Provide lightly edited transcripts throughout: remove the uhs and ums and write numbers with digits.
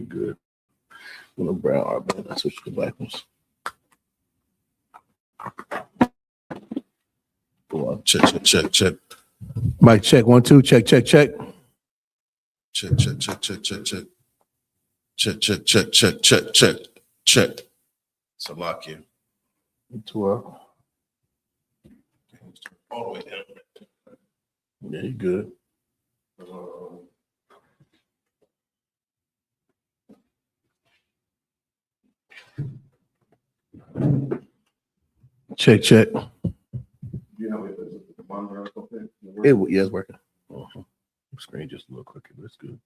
good. No brown art, man. That's what the black ones. Go on. Check. Mic check. 1, 2. Check. Check. Check. So lock you. 12. All the way down. Yeah, you good. Check. You know, the monitor or something? Yeah, it's working. Screen just a little quicker, but it's good.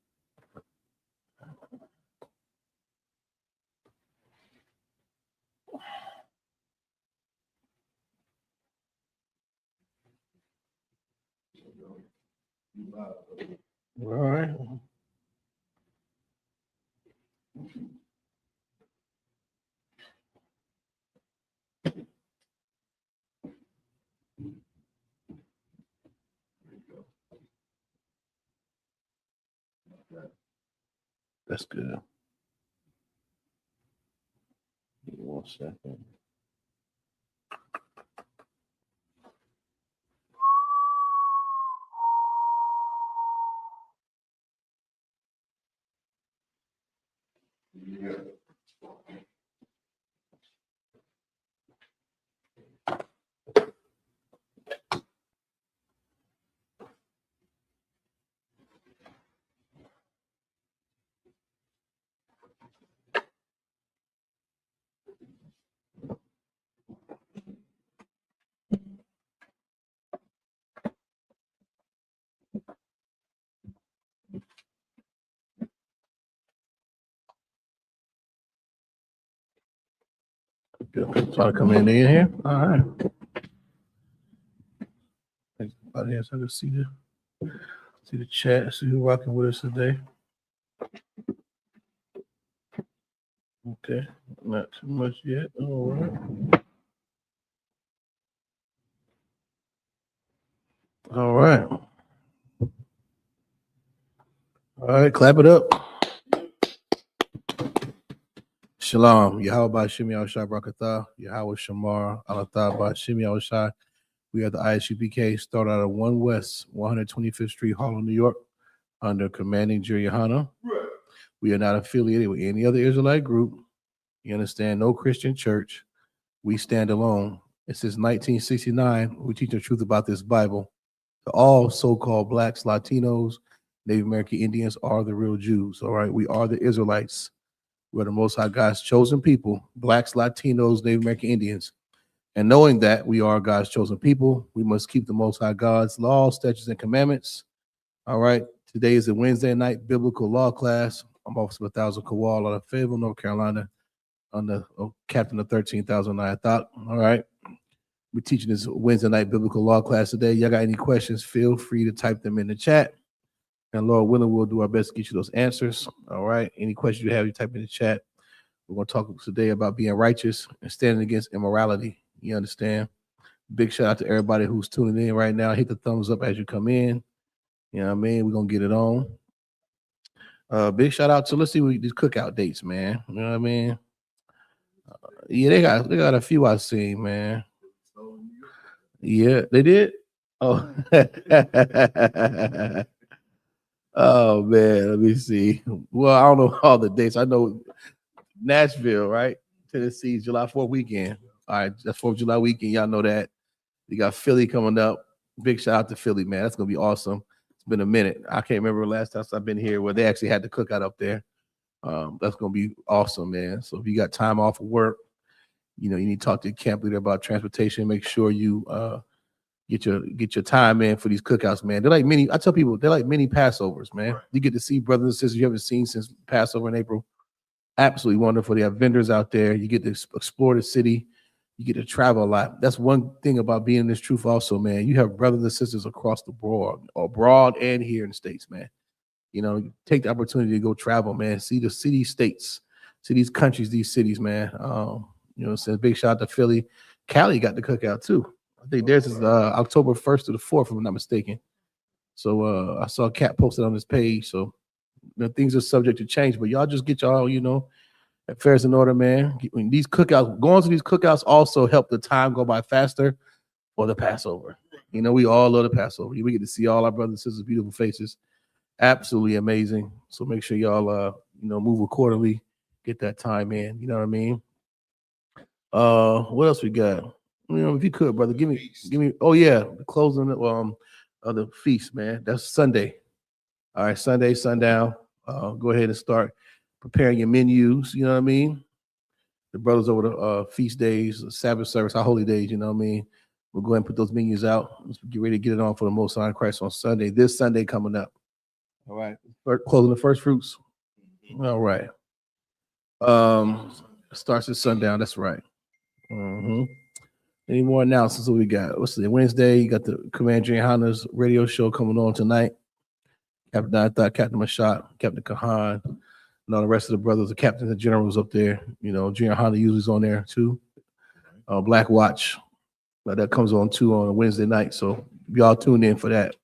All right. That's good. Give me 1 second. Yeah. Good. Try to come in here. All right. Everybody else, I can see the chat, see who rocking with us today. Okay, not too much yet. All right. All right. All right, clap it up. Shalom. Yahweh Shimi Al-Shai Brakatah. Yahweh Shamar Al-Athah Shimi Al-Shai. We are the I.S.U.P.K. Started out of 1 West, 125th Street, Harlem, New York, under commanding Jeriahana. Right. We are not affiliated with any other Israelite group. You understand? No Christian church. We stand alone. And since 1969, we teach the truth about this Bible. All so-called blacks, Latinos, Native American Indians are the real Jews. All right. We are the Israelites. We're the Most High God's chosen people, blacks, Latinos, Native American Indians. And knowing that we are God's chosen people, we must keep the Most High God's laws, statutes, and commandments. All right. Today is a Wednesday night biblical law class. I'm Officer 1000 Kowal out of Fayetteville, North Carolina, on the captain of 13,009. I thought. All right. We're teaching this Wednesday night biblical law class today. Y'all got any questions? Feel free to type them in the chat. And Lord willing, we'll do our best to get you those answers. All right. Any questions you have, you type in the chat. We're going to talk today about being righteous and standing against immorality. You understand? Big shout out to everybody who's tuning in right now. Hit the thumbs up as you come in. You know what I mean? We're going to get it on. Big shout out to, let's see what these cookout dates, man. You know what I mean? Yeah, they got a few I've seen, man. Yeah, they did? Oh. Oh man, let me see. Well, I don't know all the dates. I know Nashville, right? Tennessee, July 4th weekend. All right, that's 4th of July weekend. Y'all know that. You got Philly coming up. Big shout out to Philly, man. That's gonna be awesome. It's been a minute. I can't remember the last time I've been here where they actually had the cookout up there. That's gonna be awesome, man. So if you got time off of work, you know, you need to talk to your camp leader about transportation. Make sure you get your time in for these cookouts, man. They're like mini. I tell people they're like mini Passovers, man. Right. You get to see brothers and sisters you haven't seen since Passover in April. Absolutely wonderful. They have vendors out there. You get to explore the city. You get to travel a lot. That's one thing about being in this truth also, man. You have brothers and sisters across the board, abroad and here in the States, man. You know, take the opportunity to go travel, man. See the city states, see these countries, these cities, man. You know, so big shout out to Philly. Cali got the cookout too. I think theirs is October 1st to the 4th, if I'm not mistaken. So I saw Cat posted on his page. So things are subject to change, but y'all just get y'all, affairs in order, man. When these cookouts, going to these cookouts also help the time go by faster for the Passover. We all love the Passover. We get to see all our brothers and sisters' beautiful faces. Absolutely amazing. So make sure y'all, move accordingly. Get that time in. You know what I mean? What else we got? If you could, brother, give me. Oh yeah, the closing of the feast, man. That's Sunday. All right, Sunday, sundown. Go ahead and start preparing your menus. You know what I mean? The brothers over the feast days, Sabbath service, our holy days. You know what I mean? We'll go ahead and put those menus out. Let's get ready to get it on for the Most High Christ on Sunday. This Sunday coming up. All right, closing the first fruits. All right. Starts at sundown. That's right. Any more announcements? What we got? What's the Wednesday? You got the Commander Honda's radio show coming on tonight. Captain I thought, Captain Mashot, Captain Kahan, and all the rest of the brothers, the captains and generals up there. Junior Honda usually is on there too. Black Watch, that comes on too on a Wednesday night. So y'all tune in for that.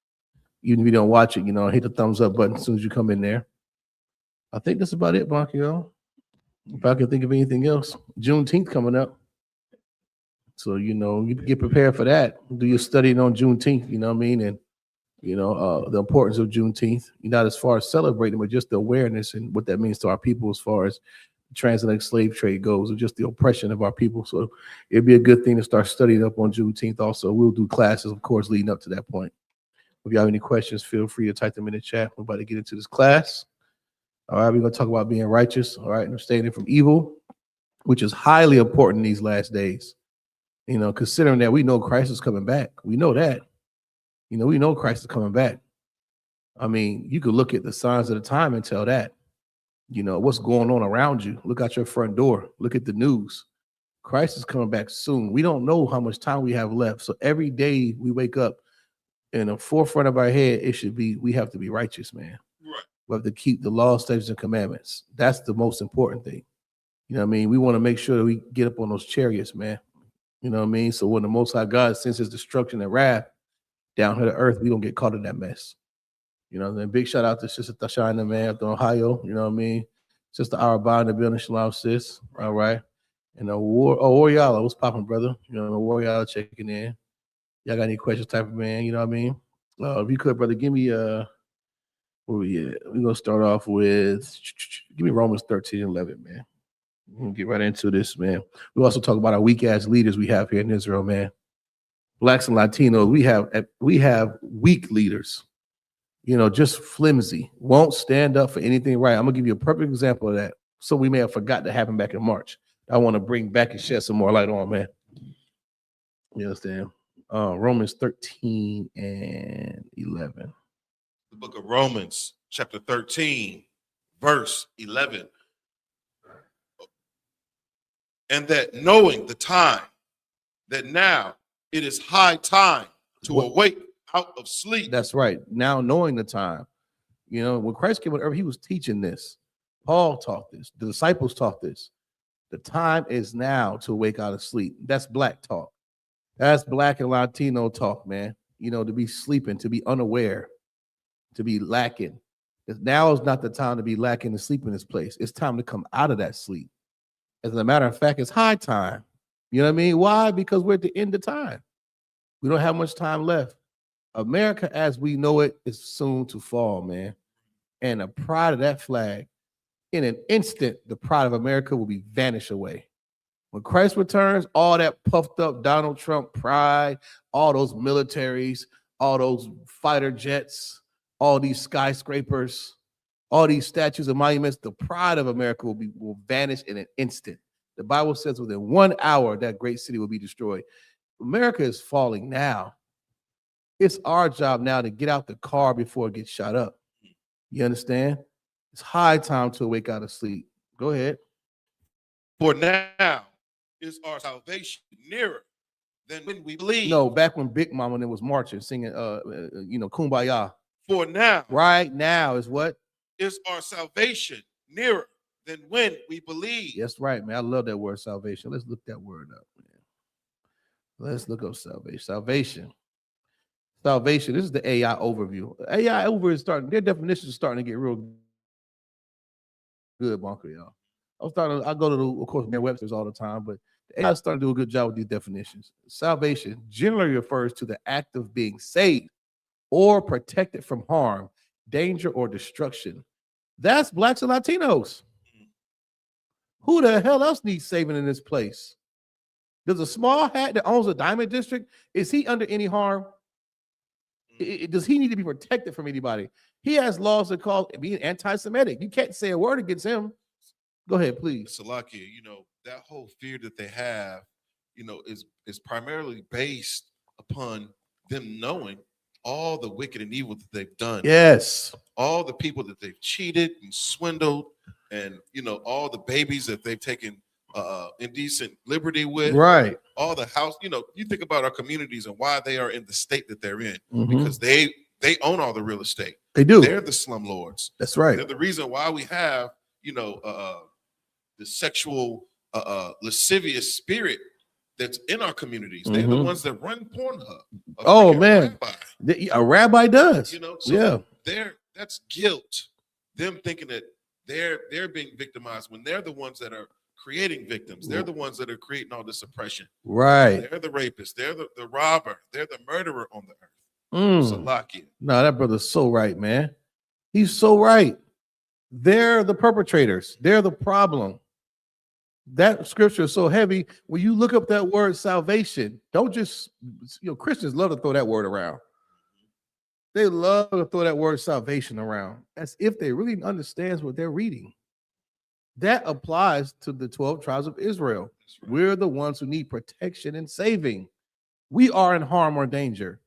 Even if you don't watch it, hit the thumbs up button as soon as you come in there. I think that's about it, Bonk, If I can think of anything else, Juneteenth coming up. So, you get prepared for that. Do your studying on Juneteenth, you know what I mean? And, the importance of Juneteenth, not as far as celebrating, but just the awareness and what that means to our people as far as the transatlantic slave trade goes, or just the oppression of our people. So it'd be a good thing to start studying up on Juneteenth also. We'll do classes, of course, leading up to that point. If you have any questions, feel free to type them in the chat. We're about to get into this class. All right, we're going to talk about being righteous, all right, and abstaining from evil, which is highly important in these last days. Considering that we know Christ is coming back. We know that. We know Christ is coming back. I mean, you could look at the signs of the time and tell that. What's going on around you. Look out your front door. Look at the news. Christ is coming back soon. We don't know how much time we have left. So every day we wake up, in the forefront of our head, it should be, we have to be righteous, man. Right. We have to keep the law, statutes, and commandments. That's the most important thing. You know what I mean? We want to make sure that we get up on those chariots, man. You know what I mean? So when the Most High God sends his destruction and wrath down here to earth, we don't get caught in that mess. Then big shout out to Sister Tashina, man, up in Ohio. You know what I mean? Sister Araba in the building, shalom, sis. All right. And Warriala, what's popping, brother? Warriala checking in. Y'all got any questions, type of man? You know what I mean? If you could, brother, give me where we at? We're gonna start off with give me Romans 13:11, man. We're gonna get right into this, man. We also talk about our weak ass leaders we have here in Israel, man. Blacks and Latinos, we have weak leaders, just flimsy, won't stand up for anything right. I'm gonna give you a perfect example of that. So we may have forgot that happened back in March. I want to bring back and shed some more light on, man. You understand? Romans 13:11. The book of Romans, chapter 13, verse 11. And that knowing the time, that now it is high time to awake out of sleep. That's right. Now knowing the time. When Christ came on earth, he was teaching this. Paul taught this. The disciples taught this. The time is now to awake out of sleep. That's black talk. That's black and Latino talk, man. To be sleeping, to be unaware, to be lacking. Now is not the time to be lacking and sleep in this place. It's time to come out of that sleep. As a matter of fact, it's high time. You know what I mean? Why? Because we're at the end of time. We don't have much time left. America, as we know it, is soon to fall, man. And the pride of that flag, in an instant, the pride of America will be vanished away. When Christ returns, all that puffed up Donald Trump pride, all those militaries, all those fighter jets, all these skyscrapers, all these statues and monuments, the pride of America will vanish in an instant. The Bible says within 1 hour, that great city will be destroyed. America is falling now. It's our job now to get out the car before it gets shot up. You understand? It's high time to awake out of sleep. Go ahead. For now is our salvation nearer than when we believe. No, back when Big Mama and them was marching, singing, Kumbaya. For now. Right now is what? Is our salvation nearer than when we believe. That's right, man. I love that word salvation. Let's look that word up, man. Let's look up salvation. Salvation. This is the AI overview. AI overview is starting, their definition is starting to get real Good bunker, y'all. I go to the, of course, Webster's all the time, but the AI is starting to do a good job with these definitions. Salvation generally refers to the act of being saved or protected from harm, danger, or destruction. That's blacks and Latinos. Who the hell else needs saving in this place? Does a small hat that owns a diamond district, is he under any harm? Does he need to be protected from anybody? He has laws that call being anti-Semitic. You can't say a word against him. Go ahead, please. Salakia, that whole fear that they have, is primarily based upon them knowing all the wicked and evil that they've done. Yes. All the people that they've cheated and swindled, and all the babies that they've taken indecent liberty with. Right. All the house, you think about our communities and why they are in the state that they're in, Mhm. because they own all the real estate. They do. They're the slumlords. That's right. They're the reason why we have, the sexual lascivious spirit that's in our communities. They're the Mhm. ones that run Pornhub. Oh, freaking man. rabbi, A rabbi does. so that's guilt. Them thinking that they're being victimized when they're the ones that are creating victims. They're the ones that are creating all this oppression. Right. They're the rapist. They're the robber. They're the murderer on the earth. Salakia. No, that brother's so right, man. He's so right. They're the perpetrators. They're the problem. That scripture is so heavy. When you look up that word salvation, don't just, Christians love to throw that word around. They love to throw that word salvation around as if they really understands what they're reading. That applies to the 12 tribes of Israel. Right. We're the ones who need protection and saving. We are in harm or danger.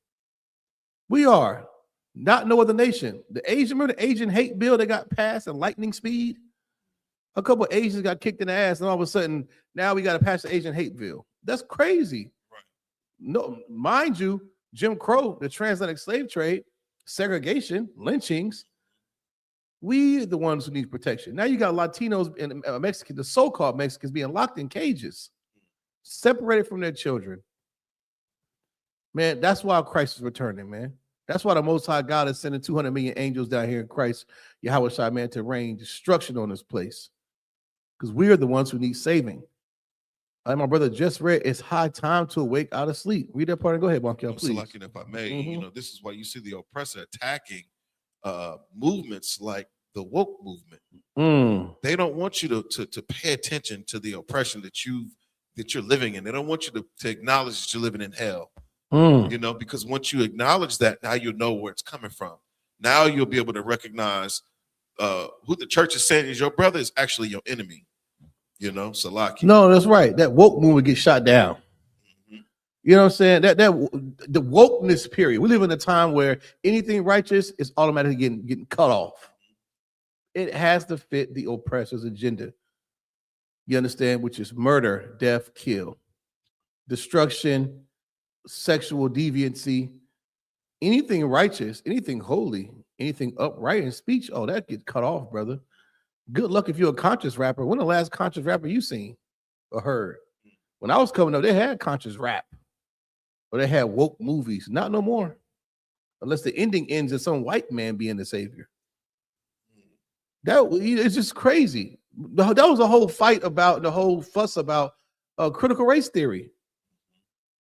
We are. Not no other nation. The Asian hate bill that got passed at lightning speed. A couple of Asians got kicked in the ass, and all of a sudden, now we got to pass the Asian hate bill. That's crazy. Right. No, mind you, Jim Crow, the transatlantic slave trade, segregation, lynchings. We the ones who need protection. Now you got Latinos and Mexicans, the so-called Mexicans, being locked in cages, separated from their children. Man, that's why Christ is returning, man. That's why the Most High God is sending 200 million angels down here in Christ, Yahweh Shai, man, to rain destruction on this place. Because we are the ones who need saving. Like my brother just read, it's high time to awake out of sleep. Read that part and go ahead, Bonkel, please. Salakia, if I may, this is why you see the oppressor attacking movements like the woke movement. They don't want you to pay attention to the oppression that you're living in. They don't want you to acknowledge that you're living in hell. Because once you acknowledge that, now you know where it's coming from. Now you'll be able to recognize who the church is saying is your brother is actually your enemy. Salaki. No, that's right. That woke movement gets shot down. You know what I'm saying? That the wokeness period. We live in a time where anything righteous is automatically getting cut off. It has to fit the oppressor's agenda. You understand? Which is murder, death, kill, destruction, sexual deviancy, anything righteous, anything holy, anything upright in speech. Oh, that gets cut off, brother. Good luck if you're a conscious rapper. When the last conscious rapper you seen or heard? When I was coming up, they had conscious rap. Or they had woke movies. Not no more. Unless the ending ends in some white man being the savior. It's just crazy. That was a whole fight about, the whole fuss about critical race theory.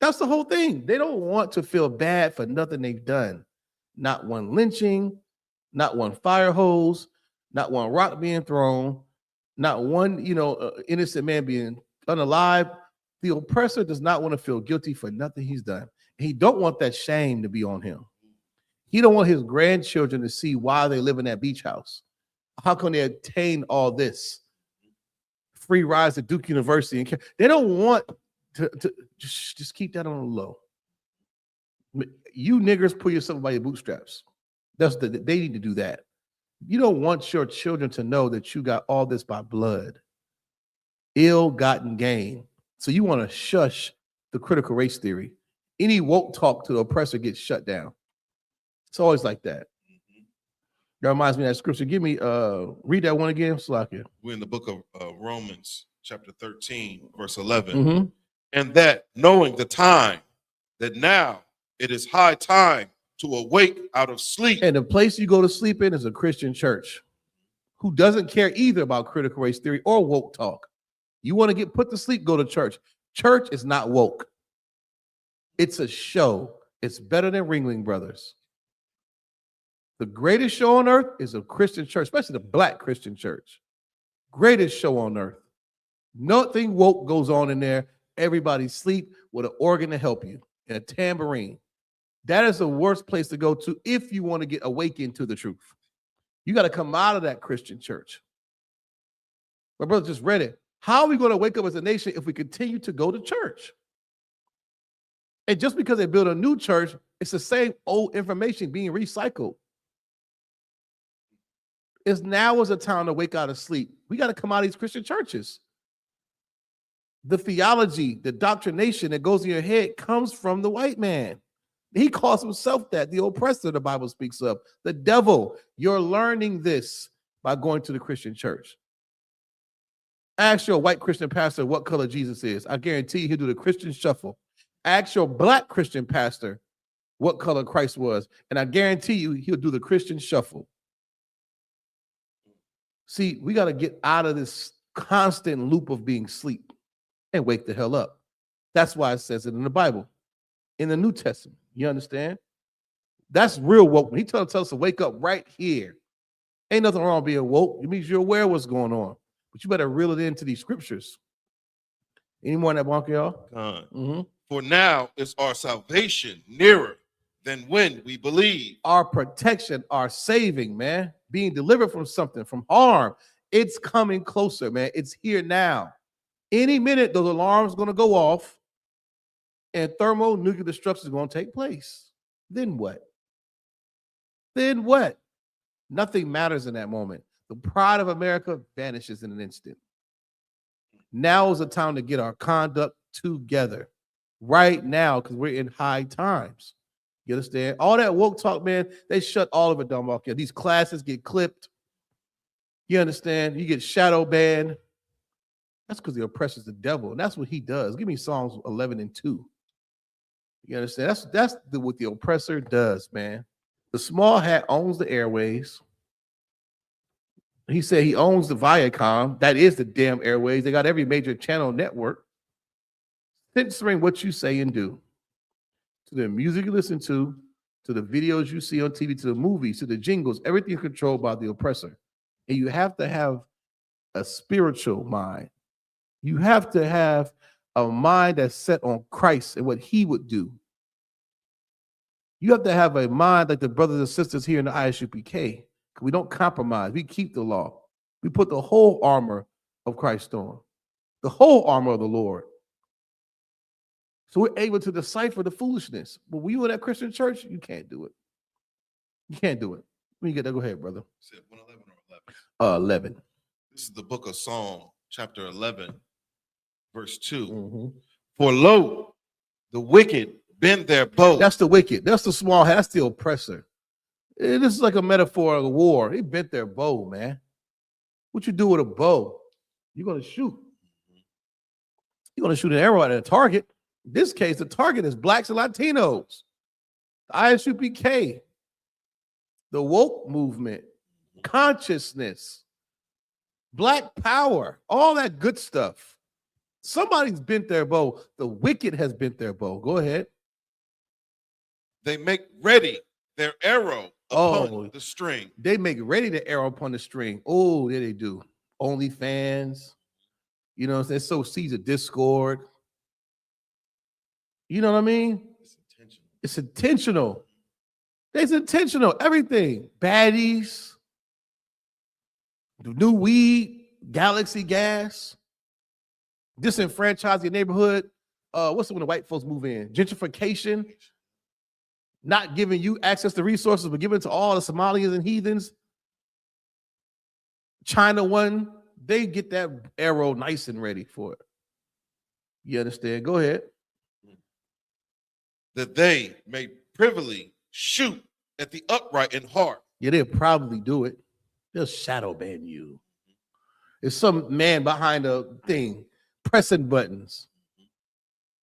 That's the whole thing. They don't want to feel bad for nothing they've done. Not one lynching, not one fire hose, not one rock being thrown, not one, innocent man being unalive. The oppressor does not want to feel guilty for nothing he's done. He don't want that shame to be on him. He don't want his grandchildren to see why they live in that beach house. How can they attain all this? Free rides to Duke University. And they don't want to just keep that on the low. You niggers pull yourself by your bootstraps. They need to do that. You don't want your children to know that you got all this by blood, ill-gotten gain. So you want to shush the critical race theory. Any woke talk to the oppressor gets shut down. It's always like that. That reminds me of that scripture. Read that one again, Slakia. We're in the book of Romans, chapter 13, verse 11. And that knowing the time, that now it is high time to awake out of sleep. And the place you go to sleep in is a Christian church. who doesn't care either about critical race theory or woke talk. You want to get put to sleep, go to church. Church is not woke. It's a show. It's better than Ringling Brothers. The greatest show on earth is a Christian church, especially the black Christian church. Greatest show on earth. Nothing woke goes on in there. Everybody sleep with an organ to help you and a tambourine. That is the worst place to go to if you want to get awakened to the truth. You got to come out of that Christian church. My brother just read it. How are we going to wake up as a nation if we continue to go to church? And just because they build a new church, it's the same old information being recycled. Now is a time to wake out of sleep. We got to come out of these Christian churches. The theology, the doctrination that goes in your head comes from the white man. He calls himself that, the oppressor the Bible speaks of, the devil. You're learning this by going to the Christian church. Ask your white Christian pastor what color Jesus is. I guarantee you he'll do the Christian shuffle. Ask your black Christian pastor what color Christ was, and I guarantee you he'll do the Christian shuffle. See, we got to get out of this constant loop of being asleep and wake the hell up. That's why it says it in the Bible, in the New Testament. You understand? That's real woke. He tells us to wake up right here. Ain't nothing wrong with being woke. It means you're aware of what's going on. But you better reel it into these scriptures. Any more on that, Bonk, y'all? For now is our salvation nearer than when we believe. Our protection, our saving, man. Being delivered from something, from harm. It's coming closer, man. It's here now. Any minute, those alarms are going to go off and thermonuclear destruction is going to take place. Then what? Then what? Nothing matters in that moment. The pride of America vanishes in an instant. Now is the time to get our conduct together. Right now, because we're in high times. You understand? All that woke talk, man, they shut all of it down. These classes get clipped. You understand? You get shadow banned. That's because the oppressor is the devil, and that's what he does. Give me Psalms 11 and 2. You understand? That's what the oppressor does, man. The small hat owns the airways. He said he owns the Viacom. That is the damn airways. They got every major channel network. Censoring what you say and do. To the music you listen to the videos you see on TV, to the movies, to the jingles, everything is controlled by the oppressor. And you have to have a spiritual mind. You have to have a mind that's set on Christ and what he would do. You have to have a mind like the brothers and sisters here in the I.S.U.P.K. We don't compromise. We keep the law. We put the whole armor of Christ on. The whole armor of the Lord. So we're able to decipher the foolishness. But when you in that Christian church, you can't do it. You can't do it. When you get that, go ahead, brother. 111 or 11? 11. This is the book of Psalm, chapter 11, verse 2. Mm-hmm. For lo, the wicked bend their bow. That's the wicked. That's the small hat. That's the oppressor. This is like a metaphor of a war. They bent their bow, man. What you do with a bow? You're going to shoot. You're going to shoot an arrow at a target. In this case, the target is blacks and Latinos. The I.S.U.P.K. The woke movement. Consciousness. Black power. All that good stuff. Somebody's bent their bow. The wicked has bent their bow. Go ahead. They make ready their arrow upon the string. They make ready the arrow upon the string. Oh, there they do. OnlyFans. You know what I'm saying? So seeds of discord. You know what I mean? It's intentional. It's intentional. Everything. Baddies. The new weed. Galaxy gas. Disenfranchise your neighborhood. What's it when the white folks move in? Gentrification. Not giving you access to resources, but giving it to all the Somalians and heathens. China one, they get that arrow nice and ready for it. You understand? Go ahead. That they may privily shoot at the upright in heart. Yeah, they'll probably do it. They'll shadow ban you. There's some man behind a thing pressing buttons,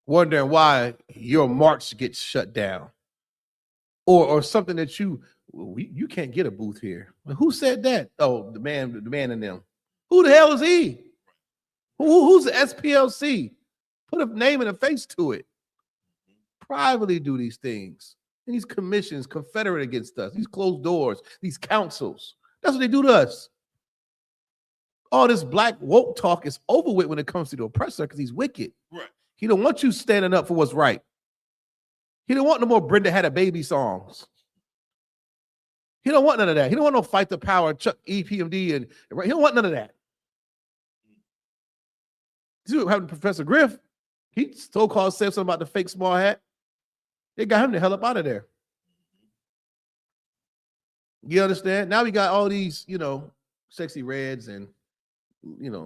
wondering why your march gets shut down. Or something that you You can't get a booth here. Who said that? Oh, the man in them. Who the hell is he? Who's the SPLC? Put a name and a face to it. Privately do these things. And these commissions confederate against us. These closed doors, these councils. That's what they do to us. All this black woke talk is over with when it comes to the oppressor because he's wicked. Right. He don't want you standing up for what's right. He don't want no more Brenda Had a Baby songs. He don't want none of that. He don't want no Fight the Power, Chuck EPMD, and he don't want none of that. See what happened to Professor Griff? He so-called said something about the fake small hat. They got him the hell up out of there. You understand? Now we got all these, sexy reds and,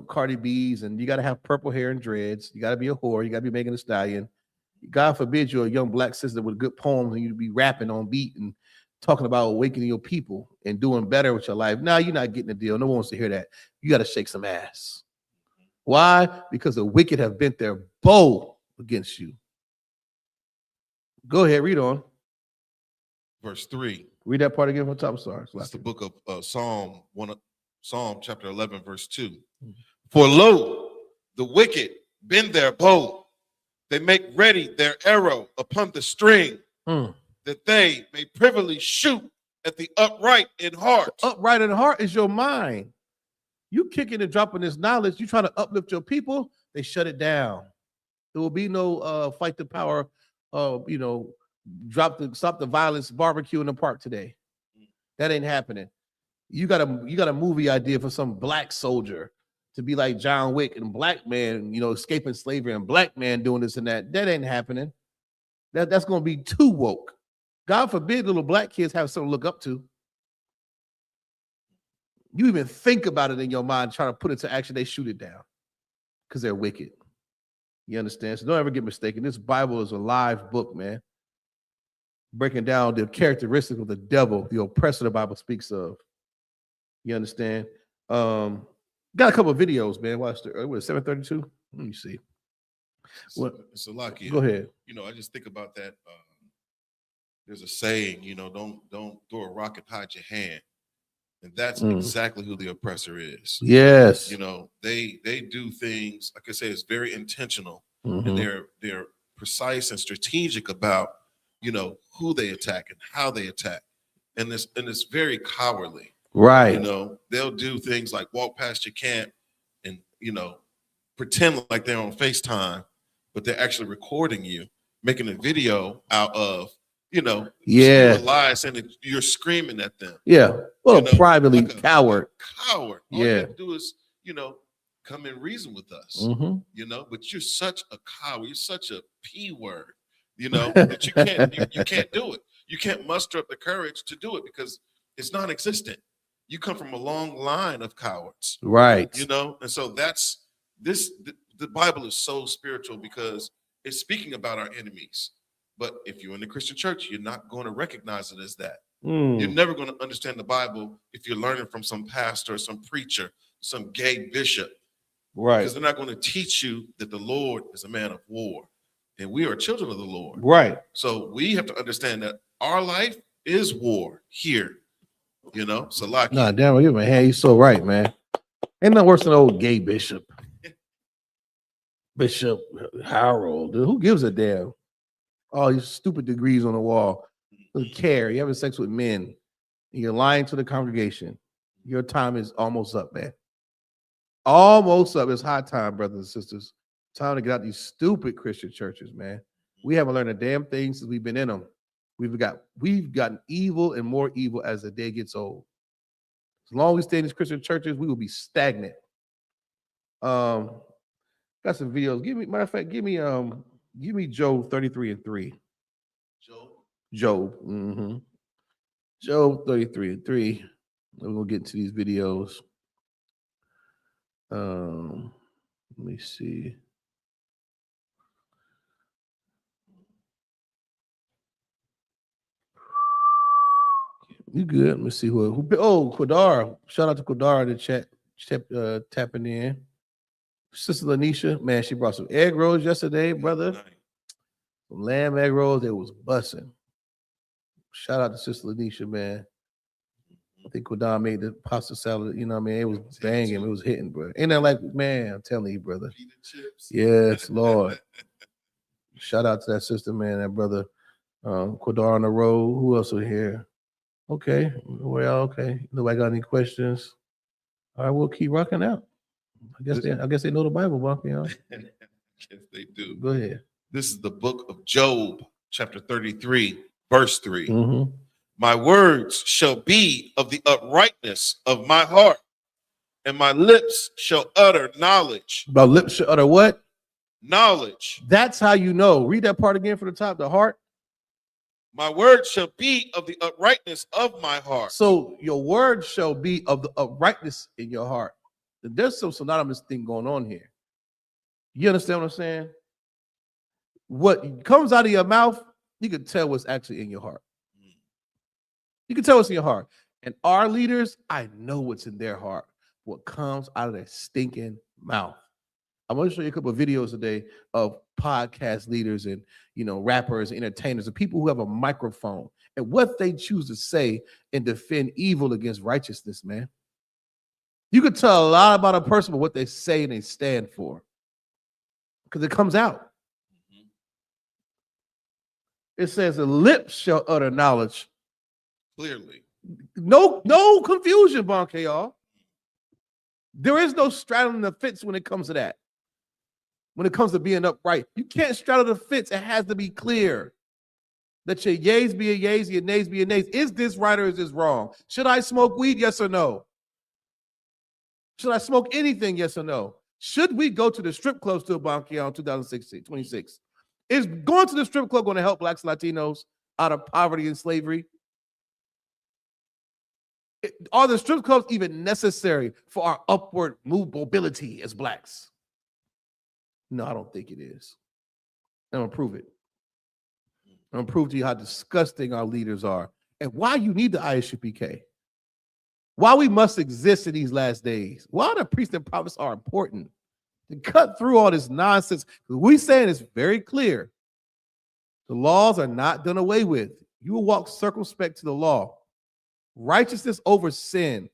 Cardi B's, and you got to have purple hair and dreads. You got to be a whore. You got to be Megan Thee Stallion. God forbid you're a young black sister with good poems and you be rapping on beat and talking about awakening your people and doing better with your life. Now you're not getting a deal. No one wants to hear that. You got to shake some ass. Why? Because the wicked have bent their bow against you. Go ahead, read on. Verse 3. Read that part again from the top. Sorry. That's the book of Psalm chapter 11, verse 2. For lo, the wicked bend their bow. They make ready their arrow upon the string, that they may privily shoot at the upright in heart. The upright in heart is your mind. You kicking and dropping this knowledge. You trying to uplift your people. They shut it down. There will be no fight the power. Stop the violence barbecue in the park today. That ain't happening. You got a movie idea for some black soldier to be like John Wick and black man, escaping slavery and black man doing this and that. That ain't happening. That's going to be too woke. God forbid little black kids have something to look up to. You even think about it in your mind, trying to put it to action, they shoot it down because they're wicked. You understand? So don't ever get mistaken. This Bible is a live book, man. Breaking down the characteristics of the devil, the oppressor the Bible speaks of. You understand? Got a couple of videos, man. Watch the 732. Let me see. It's a lot here. Go ahead. I just think about that. There's a saying, don't throw a rock and hide your hand. And that's exactly who the oppressor is. Yes. They do things, like I say, it's very intentional. And they're precise and strategic about, who they attack and how they attack. And it's very cowardly. Right. They'll do things like walk past your camp and, pretend like they're on FaceTime, but they're actually recording you, making a video out of, lies, saying that you're screaming at them. Yeah. Well, privately like coward. Coward. All you have to do is, come and reason with us. But you're such a coward. You're such a P word, that you can't do it. You can't muster up the courage to do it because it's non-existent. You come from a long line of cowards. Right. And so the Bible is so spiritual because it's speaking about our enemies. But if you're in the Christian church, you're not going to recognize it as that. You're never going to understand the Bible if you're learning from some pastor, some preacher, some gay bishop. Right. Because they're not going to teach you that the Lord is a man of war. And we are children of the Lord. Right. So we have to understand that our life is war here. So like. Nah, damn, you man, you're so right, man. Ain't nothing worse than old gay bishop. Bishop Harold. Dude, who gives a damn? All these stupid degrees on the wall. Doesn't care. You're having sex with men. You're lying to the congregation. Your time is almost up, man. Almost up. It's high time, brothers and sisters. Time to get out these stupid Christian churches, man. We haven't learned a damn thing since we've been in them. We've gotten evil and more evil as the day gets old. As long as we stay in these Christian churches, we will be stagnant. Got some videos. Matter of fact, give me Job 33:3. Job. Job 33:3. We're gonna get into these videos. Let me see. You good? Let me see who. Oh, Quadar. Shout out to Quadar in the chat. Tapping in. Sister Lanisha, man, she brought some egg rolls yesterday, brother. Some lamb egg rolls. It was busting. Shout out to Sister Lanisha, man. I think Kodon made the pasta salad. You know what I mean? It was banging. It was hitting, bro. Ain't that like, man, I'm telling you, brother. Pita chips. Yes, Lord. Shout out to that sister, man, that brother. Kodar on the road. Who else was here? Okay. Well, okay. Nobody got any questions? All right, we'll keep rocking out. I guess they know the Bible, Buck, you know. Yes, they do. Go ahead. This is the book of Job, chapter 33, verse 3. Mm-hmm. My words shall be of the uprightness of my heart, and my lips shall utter knowledge. About lips should utter what? Knowledge. That's how you know. Read that part again from the top, the heart. My words shall be of the uprightness of my heart. So your words shall be of the uprightness in your heart. There's some synonymous thing going on here. You understand what I'm saying? What comes out of your mouth, you can tell what's actually in your heart. You can tell what's in your heart. And our leaders, I know what's in their heart. What comes out of their stinking mouth. I'm going to show you a couple of videos today of podcast leaders and, you know, rappers, entertainers, and people who have a microphone and what they choose to say and defend evil against righteousness, man. You could tell a lot about a person by what they say and they stand for because it comes out. It says the lips shall utter knowledge. Clearly. No confusion, Bonke, y'all. There is no straddling the fence when it comes to that. When it comes to being upright, you can't straddle the fence. It has to be clear. Let your yays be your yays, your nays be your nays. Is this right or is this wrong? Should I smoke weed? Yes or no? Should I smoke anything? Yes or no? Should we go to the strip club still, Bonke, on 2016, 26? Is going to the strip club going to help Blacks and Latinos out of poverty and slavery? Are the strip clubs even necessary for our upward mobility as Blacks? No, I don't think it is. I'm going to prove it. I'm going to prove to you how disgusting our leaders are and why you need the I.S.U.P.K. Why we must exist in these last days. Why the priests and prophets are important. To cut through all this nonsense. We saying it's very clear. The laws are not done away with. You will walk circumspect to the law. Righteousness over sin.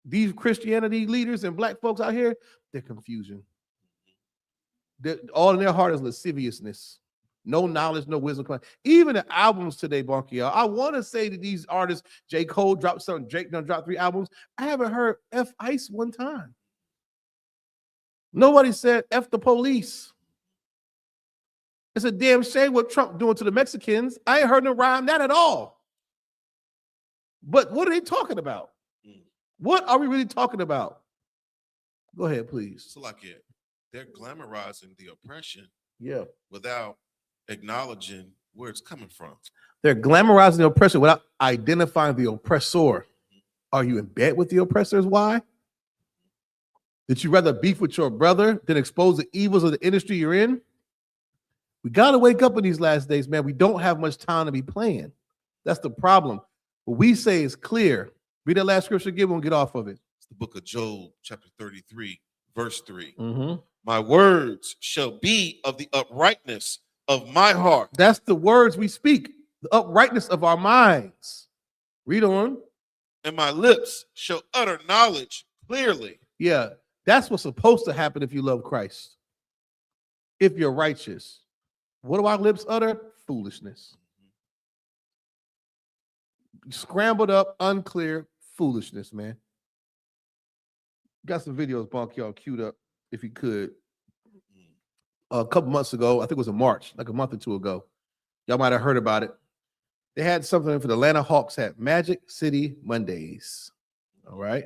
These Christianity leaders and Black folks out here, they're confusion. All in their heart is lasciviousness. No knowledge, no wisdom. Even the albums today, Bonke, I want to say that these artists, J. Cole dropped something, Drake done dropped 3 albums. I haven't heard F ICE one time. Nobody said F the police. It's a damn shame what Trump doing to the Mexicans. I ain't heard them rhyme that at all. But what are they talking about? What are we really talking about? Go ahead, please. So like it, they're glamorizing the oppression, without acknowledging where it's coming from. They're glamorizing the oppression without identifying the oppressor. Are you in bed with the oppressors? Why? Did you rather beef with your brother than expose the evils of the industry you're in? We got to wake up in these last days, man. We don't have much time to be playing. That's the problem. What we say is clear. Read that last scripture again, we'll get off of it. It's the book of Job, chapter 33, verse 3. Mm-hmm. My words shall be of the uprightness of my heart. That's the words we speak, the uprightness of our minds. Read on. And my lips shall utter knowledge clearly. Yeah, that's what's supposed to happen if you love Christ. If you're righteous. What do our lips utter? Foolishness. Scrambled up, unclear foolishness, man. Got some videos, Bonk, y'all queued up, if you could. A couple months ago, I think it was in March, like a month or two ago. Y'all might have heard about it. They had something for the Atlanta Hawks at Magic City Mondays. All right.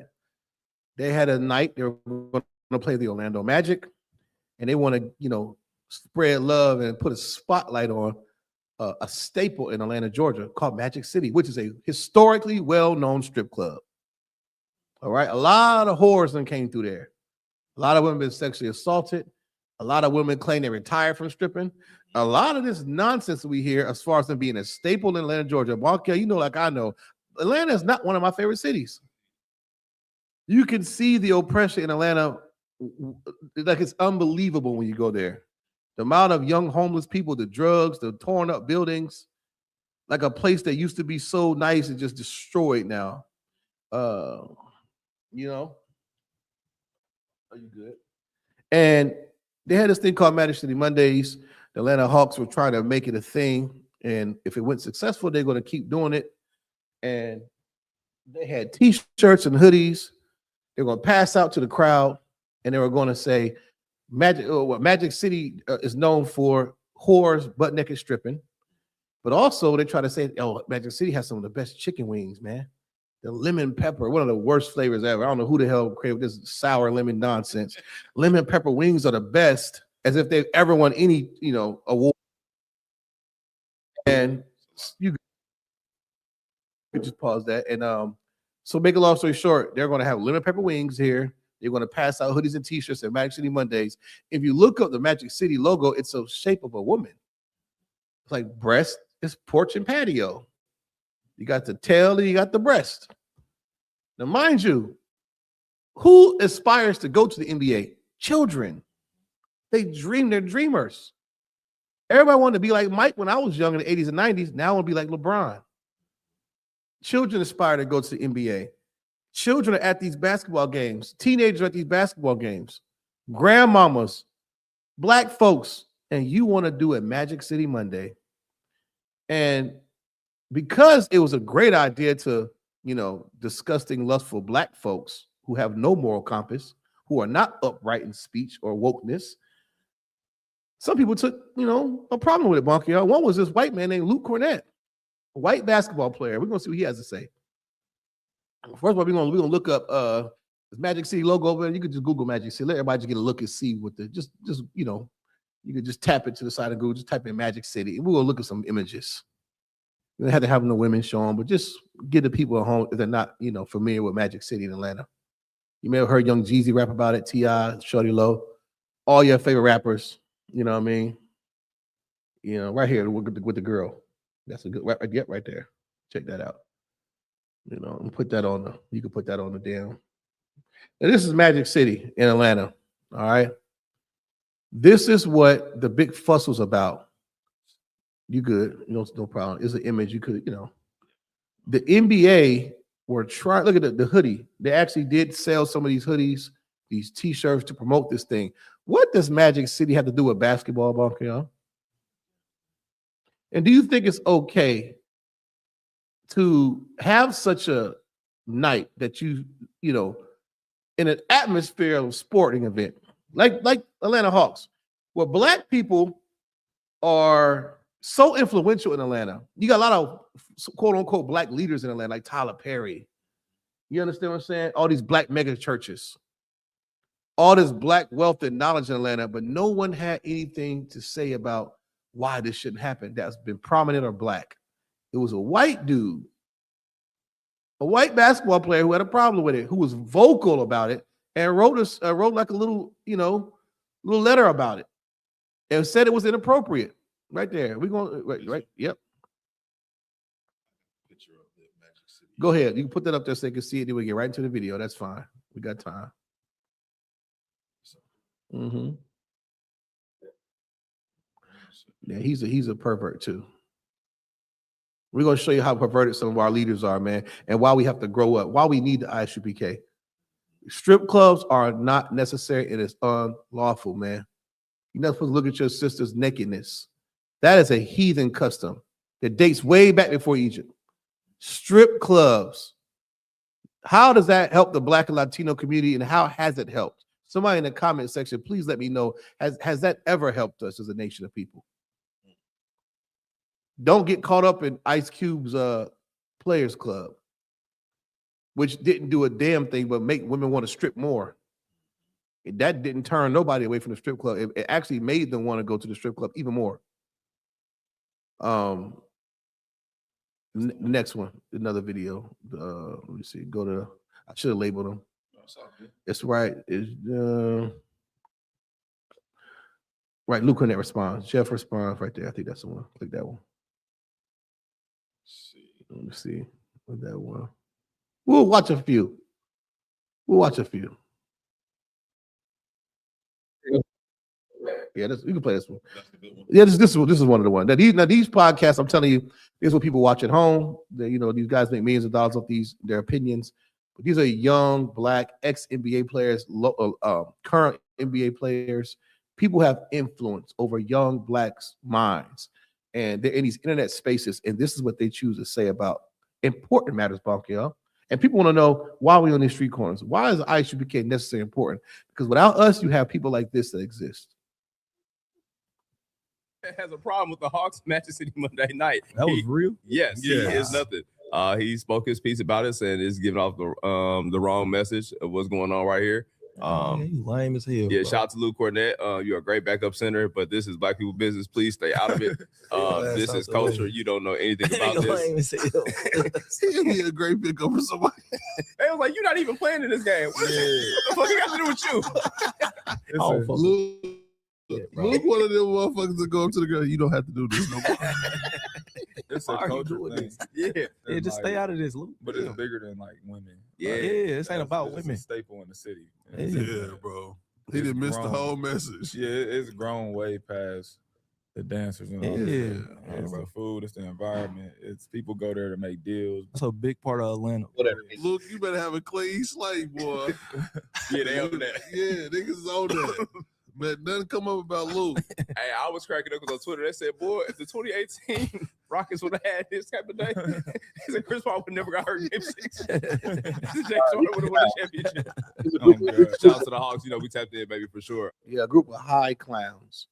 They had a night, they were going to play the Orlando Magic, and they want to, spread love and put a spotlight on a staple in Atlanta, Georgia called Magic City, which is a historically well-known strip club. All right. A lot of whores then came through there. A lot of women been sexually assaulted. A lot of women claim they retired from stripping. A lot of this nonsense we hear as far as them being a staple in Atlanta, Georgia. Bonke, like I know, Atlanta is not one of my favorite cities. You can see the oppression in Atlanta. Like it's unbelievable when you go there. The amount of young homeless people, the drugs, the torn up buildings, like a place that used to be so nice and just destroyed now. You know, are you good? And they had this thing called Magic City Mondays. The Atlanta Hawks were trying to make it a thing, and if it went successful, they're going to keep doing it. And they had T-shirts and hoodies. They were going to pass out to the crowd, and they were going to say, Magic City is known for whores, butt naked stripping. But also, they try to say, oh, Magic City has some of the best chicken wings, man. The lemon pepper, one of the worst flavors ever. I don't know who the hell created this sour lemon nonsense. Lemon pepper wings are the best, as if they've ever won any, award. And you could just pause that. And so make a long story short, they're going to have lemon pepper wings here. They're going to pass out hoodies and T-shirts at Magic City Mondays. If you look up the Magic City logo, it's a shape of a woman. It's like breast, it's porch and patio. You got the tail and you got the breast. Now, mind you, who aspires to go to the NBA? Children. They dream, they're dreamers. Everybody wanted to be like Mike when I was young in the 80s and 90s. Now I want to be like LeBron. Children aspire to go to the NBA. Children are at these basketball games. Teenagers are at these basketball games. Grandmamas, black folks, and you want to do a Magic City Monday. And because it was a great idea to, disgusting, lustful black folks who have no moral compass, who are not upright in speech or wokeness, some people took, a problem with it, Bonky. One was this white man named Luke Cornett, a white basketball player. We're going to see what he has to say. First of all, we're gonna look up the Magic City logo over there. You could just Google Magic City. Let everybody just get a look and see what the you could just tap it to the side of Google, just type in Magic City, and we're gonna look at some images. You don't have to have no women show them, but just get the people at home if they're not, familiar with Magic City in Atlanta. You may have heard Young Jeezy rap about it, T.I., Shorty Low, all your favorite rappers. You know what I mean? Right here with the girl. That's a good right there. Check that out. And put that on you can put that on the damn. Now, this is Magic City in Atlanta. All right. This is what the big fuss was about. You good, no problem. It's an image you could, The NBA were trying, look at the hoodie. They actually did sell some of these hoodies, these T-shirts to promote this thing. What does Magic City have to do with basketball, Bonky? And do you think it's okay to have such a night that in an atmosphere of sporting event like Atlanta Hawks, where black people are so influential in Atlanta? You got a lot of quote unquote black leaders in Atlanta, like Tyler Perry. You understand what I'm saying? All these black mega churches, all this black wealth and knowledge in Atlanta, but no one had anything to say about why this shouldn't happen. That's been prominent or black. It was a white dude, a white basketball player who had a problem with it, who was vocal about it and wrote like a little, little letter about it and said it was inappropriate. Right there. We're going right. Yep. Picture of the Magic City. Go ahead. You can put that up there so they can see it. Then we get right into the video. That's fine. We got time. Mm-hmm. Yeah, he's a pervert too. We're going to show you how perverted some of our leaders are, man, and why we have to grow up, why we need the I.S.U.P.K. Strip clubs are not necessary, and it's unlawful, man. You're not supposed to look at your sister's nakedness. That is a heathen custom that dates way back before Egypt. Strip clubs. How does that help the Black and Latino community, and how has it helped? Somebody in the comment section, please let me know. Has that ever helped us as a nation of people? Don't get caught up in Ice Cube's Players Club, which didn't do a damn thing but make women want to strip more. That didn't turn nobody away from the strip club. It actually made them want to go to the strip club even more. Next one, another video. Let me see. Go to. I should have labeled them. It's right. It's right. Luke Cornett responds. Jeff responds right there. I think that's the one. Click that one. Let me see what that one. We'll watch a few. Yeah, you can play this one. Yeah, this is one of the ones. Now these podcasts, I'm telling you, this is what people watch at home. These guys make millions of dollars off their opinions. But these are young black ex-NBA players, current NBA players. People have influence over young blacks' minds, and they're in these internet spaces. And this is what they choose to say about important matters, y'all. And people want to know why we on these street corners. Why is I.S.U.P.K necessarily important? Because without us, you have people like this that exist. Has a problem with the Hawks Magic City Monday night. That was real? Yes, he is nothing. He spoke his piece about it, and it's giving off the wrong message of what's going on right here. You lame as hell. Yeah, bro. shout out to Luke Cornett. You're a great backup center, but this is black people business. Please stay out of it. This is culture. You don't know anything about this. Lame as hell. He'll be a great pickup for somebody. They was like, "You're not even playing in this game. What the fuck you got to do with you?" Luke one of them motherfuckers that go up to the girl. You don't have to do this no more. It's a Why are you culture doing thing. this? Yeah, Yeah, just stay out of this, Luke. But it's bigger than like women. Yeah. Like, This ain't about it's women. a staple in the city. Yeah. Bro. He It's didn't miss the grown. whole message. Yeah, it's grown way past the dancers and all that. Yeah. It's the food, it's the environment. It's people go there to make deals. That's a big part of Atlanta. Luke, you better have a clean slate, boy. Yeah, they own that. Yeah, niggas is on that. But nothing come up about Luke. Hey, I was cracking up because on Twitter they said, "Boy, if the 2018 Rockets would have had this type of day, he said Chris Paul would never got hurt in Game 6. James Harden would have won the championship." Oh, God. Shout out to the Hawks. You know, we tapped in, baby, for sure. Yeah, a group of high clowns.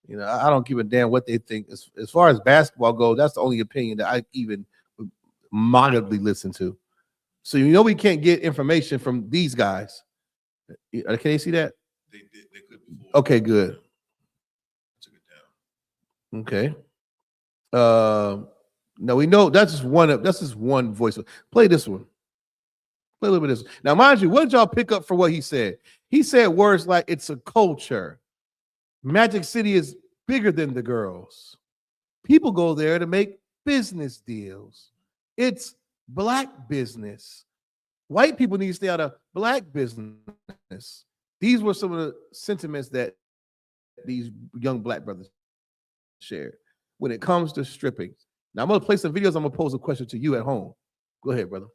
You know, I don't give a damn what they think. As far as basketball goes, that's the only opinion that I even moderately listen to. So you know we can't get information from these guys. Can they see that? They could before. Okay, good. Took it down. Okay. No, we know that's just one voice. Play this one. Play a little bit of this. Now, mind you, what did y'all pick up for what he said? He said words like it's a culture. Magic City is bigger than the girls. People go there to make business deals. It's black business. White people need to stay out of black business. These were some of the sentiments that these young black brothers shared when it comes to stripping. Now, I'm going to play some videos. I'm going to pose a question to you at home. Go ahead, brother.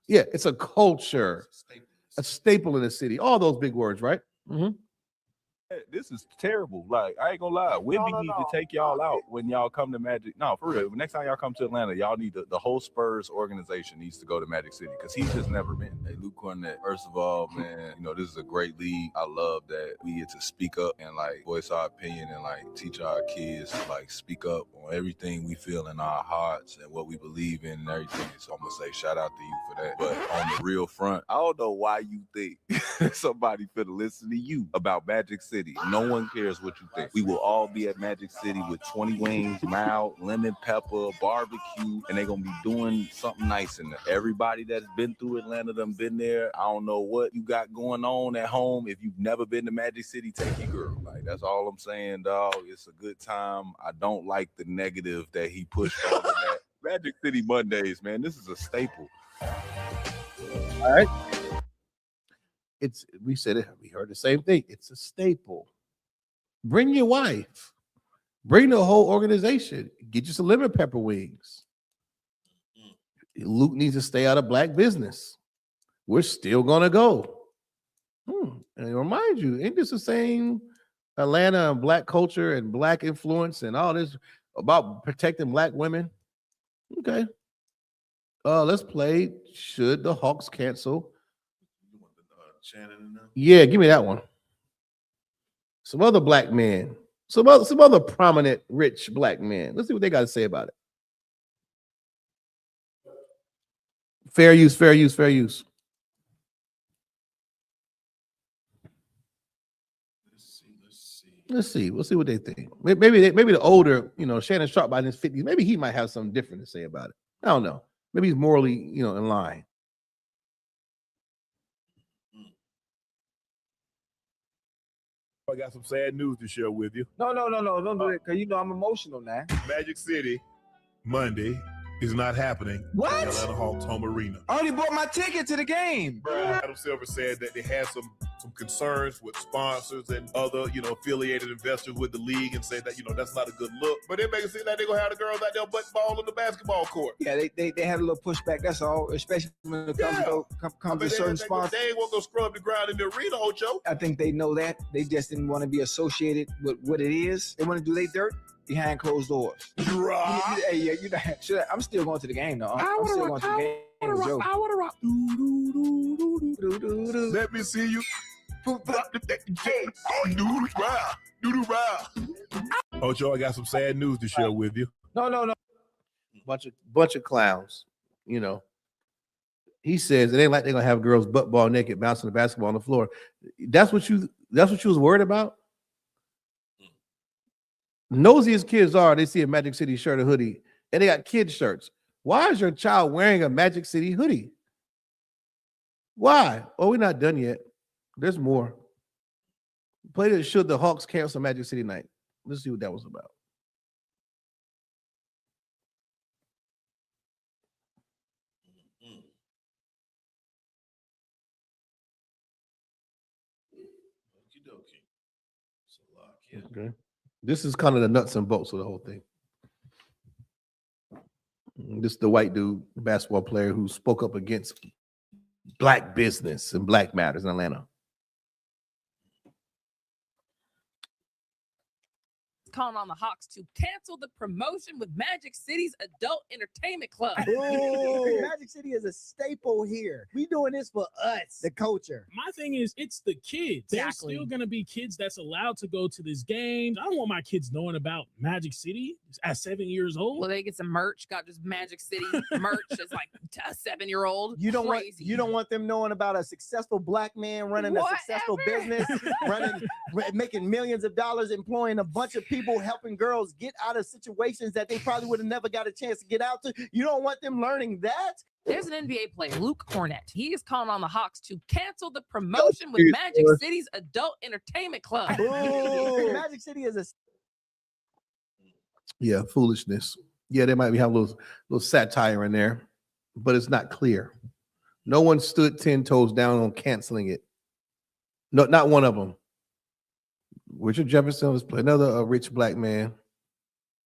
Yeah, it's a culture, a staple in the city. All those big words, right? Mm-hmm. This is terrible. Like, I ain't gonna lie. Wimby need to take y'all out when y'all come to Magic. No, for real. Next time y'all come to Atlanta, y'all need the whole Spurs organization needs to go to Magic City because he's just never been. Hey, Luke Cornett, first of all, man, you know, this is a great league. I love that we get to speak up and like voice our opinion and like teach our kids to like speak up on everything we feel in our hearts and what we believe in and everything. So I'm gonna say shout out to you for that. But on the real front, I don't know why you think somebody finna listen to you about Magic City. No one cares what you think. We will all be at Magic City with 20 wings, mild, lemon pepper, barbecue, and they're gonna be doing something nice in there. Everybody that's been through Atlanta, done been there. I don't know what you got going on at home. If you've never been to Magic City, take your girl. Like, that's all I'm saying, dog. It's a good time. I don't like the negative that he pushed on that. Magic City Mondays, man. This is a staple. All right. We said it. We heard the same thing. It's a staple. Bring your wife. Bring the whole organization. Get you some lemon pepper wings. Luke needs to stay out of black business. We're still gonna go. And remind you, ain't this the same Atlanta and black culture and black influence and all this about protecting black women? Okay. Let's play. Should the Hawks cancel? Shannon and them. Yeah, give me that one. Some other black men, some other prominent rich black men. Let's see what they got to say about it. Fair use, fair use, fair use. Let's see. We'll see what they think. Maybe the older, Shannon Sharp by his 50s, maybe he might have something different to say about it. I don't know. Maybe he's morally, in line. I got some sad news to share with you. No, don't do it, because I'm emotional now. Magic City, Monday, is not happening What? at Atlanta Hawks home arena. I already bought my ticket to the game. Adam Silver said that they had some concerns with sponsors and other, affiliated investors with the league, and said that, that's not a good look. But they make it seem like they're gonna have the girls out there butting ball on the basketball court. Yeah, they had a little pushback. That's all, especially when it comes to certain sponsors. They ain't gonna go scrub the ground in the arena, Ocho. I think they know that. They just didn't want to be associated with what it is. They want to do their dirt behind closed doors. Right. Hey, yeah, I'm still going to the game, though. I'm still going to the game. I wanna rock. Let me see you. Ocho, I got some sad news to share with you. No. Bunch of clowns. He says it ain't like they're gonna have girls butt ball naked bouncing the basketball on the floor. That's what you was worried about. Nosy as kids are, they see a Magic City shirt or hoodie, and they got kids shirts. Why is your child wearing a Magic City hoodie? Why? Oh, we're not done yet. There's more. Play this. Should the Hawks cancel Magic City night? Let's see what that was about. Okay. This is kind of the nuts and bolts of the whole thing. This is the white dude, basketball player who spoke up against black business and black matters in Atlanta. Calling on the Hawks to cancel the promotion with Magic City's Adult Entertainment Club. Magic City is a staple here. We doing this for us, the culture. My thing is, it's the kids. Exactly. There's still going to be kids that's allowed to go to this game. I don't want my kids knowing about Magic City at 7 years old. Well, they get some merch. Got just Magic City merch as like a 7-year-old. You don't want them knowing about a successful black man running a successful business, making millions of dollars, employing a bunch of people, helping girls get out of situations that they probably would have never got a chance to get out to. You don't want them learning that. There's an NBA player, Luke Cornett. He is calling on the Hawks to cancel the promotion with Magic City's Adult Entertainment Club. Magic City is a foolishness. Yeah, they might have a little satire in there, but it's not clear. No one stood 10 toes down on canceling it. No, not one of them. Richard Jefferson was another rich black man.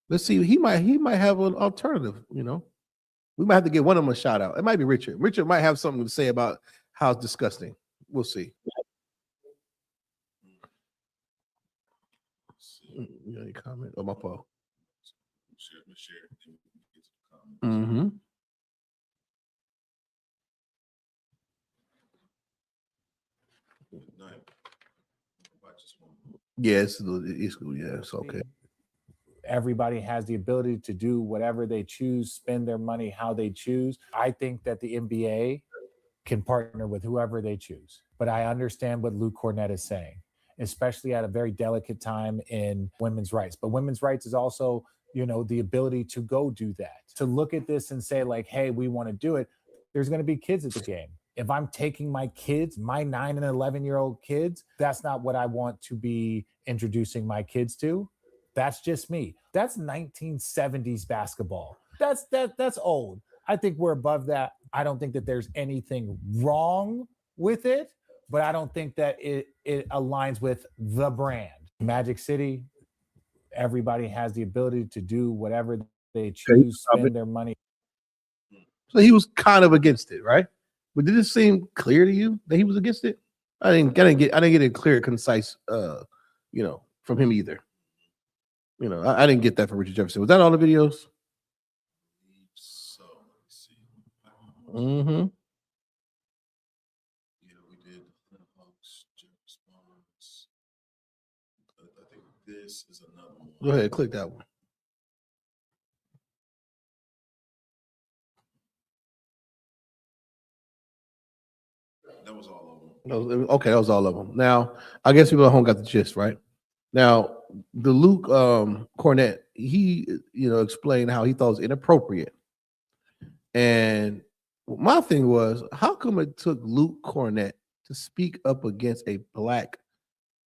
Let's see, he might have an alternative. We might have to give one of them a shout out. It might be Richard. Richard might have something to say about how it's disgusting. We'll see. Any comment? Oh, my fault. Mm-hmm. Yes, it's okay. Everybody has the ability to do whatever they choose, spend their money how they choose. I think that the NBA can partner with whoever they choose. But I understand what Luke Cornett is saying, especially at a very delicate time in women's rights. But women's rights is also, the ability to go do that, to look at this and say like, hey, we want to do it. There's going to be kids at the game. If I'm taking my kids, my 9 and 11-year-old kids, that's not what I want to be introducing my kids to. That's just me. That's 1970s basketball. That's old. I think we're above that. I don't think that there's anything wrong with it, but I don't think that it aligns with the brand. Magic City, everybody has the ability to do whatever they choose, spend their money. So he was kind of against it, right? But did it seem clear to you that he was against it? I didn't get a clear, concise, from him either. I didn't get that from Richard Jefferson. Was that all the videos? So let's see. Mm-hmm. Yeah, we did Hawks response. I think this is another one. Go ahead, click that one. That was all of them. Okay, that was all of them. Now, I guess people at home got the gist, right? Now, the Luke Cornett, he explained how he thought it was inappropriate. And my thing was, how come it took Luke Cornett to speak up against a black,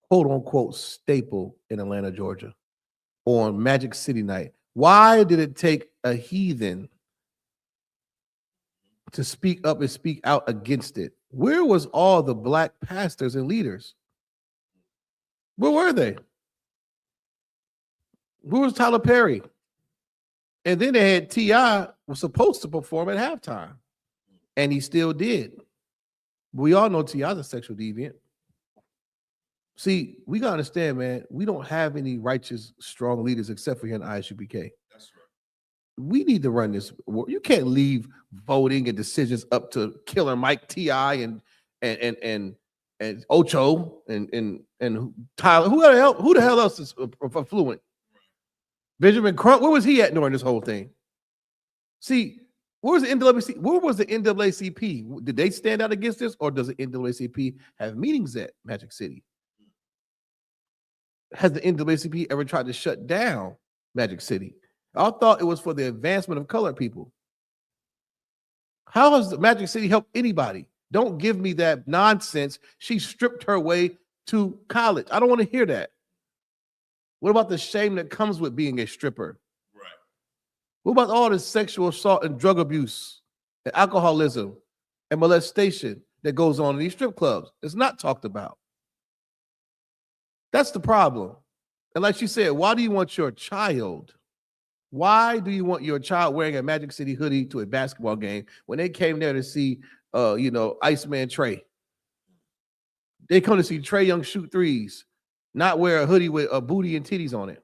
quote unquote, staple in Atlanta, Georgia, on Magic City night? Why did it take a heathen to speak up and speak out against it. Where was all the black pastors and leaders? Where were they? Where was Tyler Perry? And then they had T.I. was supposed to perform at halftime, and he still did. We all know T.I.'s a sexual deviant. See, we got to understand, man, we don't have any righteous, strong leaders except for here in I.S.U.P.K. That's right. We need to run this. You can't leave voting and decisions up to Killer Mike, T.I., and Ocho and Tyler. Who the hell else is affluent? Benjamin Crump, where was he at during this whole thing? See, where was the NAACP? Where was the NAACP? Did they stand out against this, or does the NAACP have meetings at Magic City? Has the NAACP ever tried to shut down Magic City? I thought it was for the advancement of colored people. How has the Magic City helped anybody? Don't give me that nonsense. She stripped her way to college. I don't want to hear that. What about the shame that comes with being a stripper? Right. What about all the sexual assault and drug abuse and alcoholism and molestation that goes on in these strip clubs? It's not talked about. That's the problem. And like she said, why do you want your child? Why do you want your child wearing a Magic City hoodie to a basketball game when they came there to see, Iceman Trey? They come to see Trey Young shoot threes, not wear a hoodie with a booty and titties on it.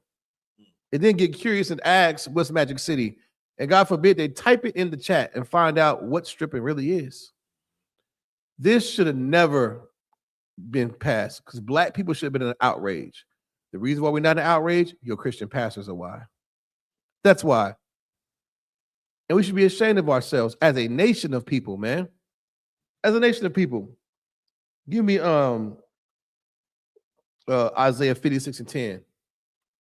And then get curious and ask what's Magic City. And God forbid they type it in the chat and find out what stripping really is. This should have never been passed because black people should have been in an outrage. The reason why we're not in outrage, your Christian pastors are why. That's why. And we should be ashamed of ourselves as a nation of people, man. As a nation of people. Give me Isaiah 56 and 10.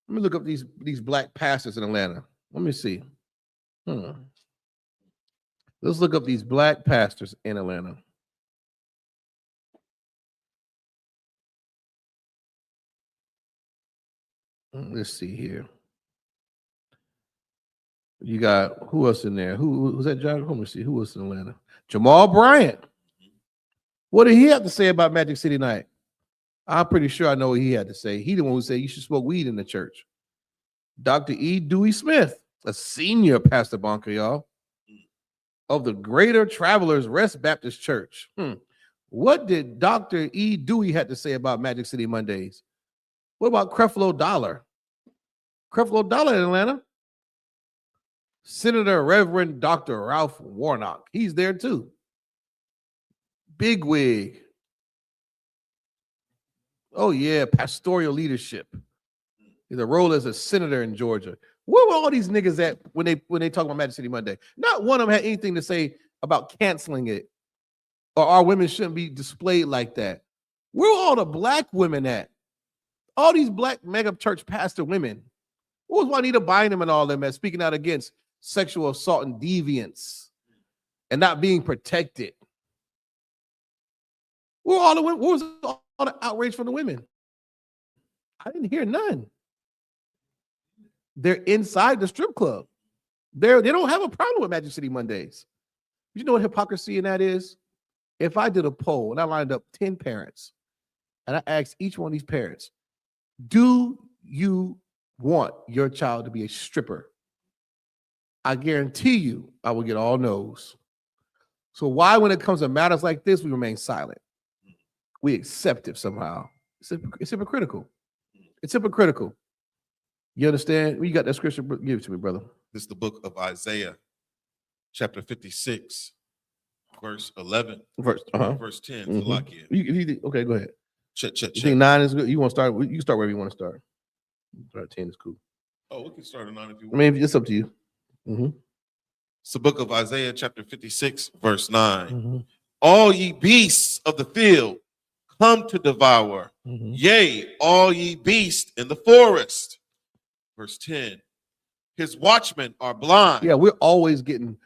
Let me look up these black pastors in Atlanta. Let me see. Let's look up these black pastors in Atlanta. Let's see here. You got who else in there? Who was that? John? Let me see. Who else in Atlanta? Jamal Bryant. What did he have to say about Magic City Night? I'm pretty sure I know what he had to say. He the one who said you should smoke weed in the church. Dr. E. Dewey Smith, a senior pastor bunker, y'all, of the Greater Travelers Rest Baptist Church. What did Dr. E. Dewey had to say about Magic City Mondays? What about Creflo Dollar? Creflo Dollar in Atlanta. Senator Reverend Dr. Ralph Warnock. He's there too. Bigwig. Oh yeah, pastoral leadership. He's a role as a senator in Georgia. Where were all these niggas at when they talk about Magic City Monday? Not one of them had anything to say about canceling it or our women shouldn't be displayed like that. Where were all the black women at? All these black mega church pastor women. What was Juanita Bynum and all them at speaking out against sexual assault and deviance and not being protected? Where were all the women? What was all the outrage from the women? I didn't hear none. They're inside the strip club. They don't have a problem with Magic City Mondays. You know what hypocrisy in that is? If I did a poll and I lined up 10 parents and I asked each one of these parents, do you want your child to be a stripper? I guarantee you I will get all no's. So why, when it comes to matters like this, we remain silent? We accept it somehow. It's hypocritical. It's hypocritical. You understand? When you got that scripture, give it to me, brother. This is the book of Isaiah, chapter 56, verse 11. Verse 10. Mm-hmm. Okay, go ahead. Check. You think 9 is good? You want to start? You can start wherever you want to start. Start 10 is cool. Oh, we can start at 9 if you want. I mean, it's up to you. Mm-hmm. It's the book of Isaiah, chapter 56, verse 9. Mm-hmm. All ye beasts of the field come to devour. Mm-hmm. Yea, all ye beasts in the forest. Verse 10. His watchmen are blind. Yeah, we're always getting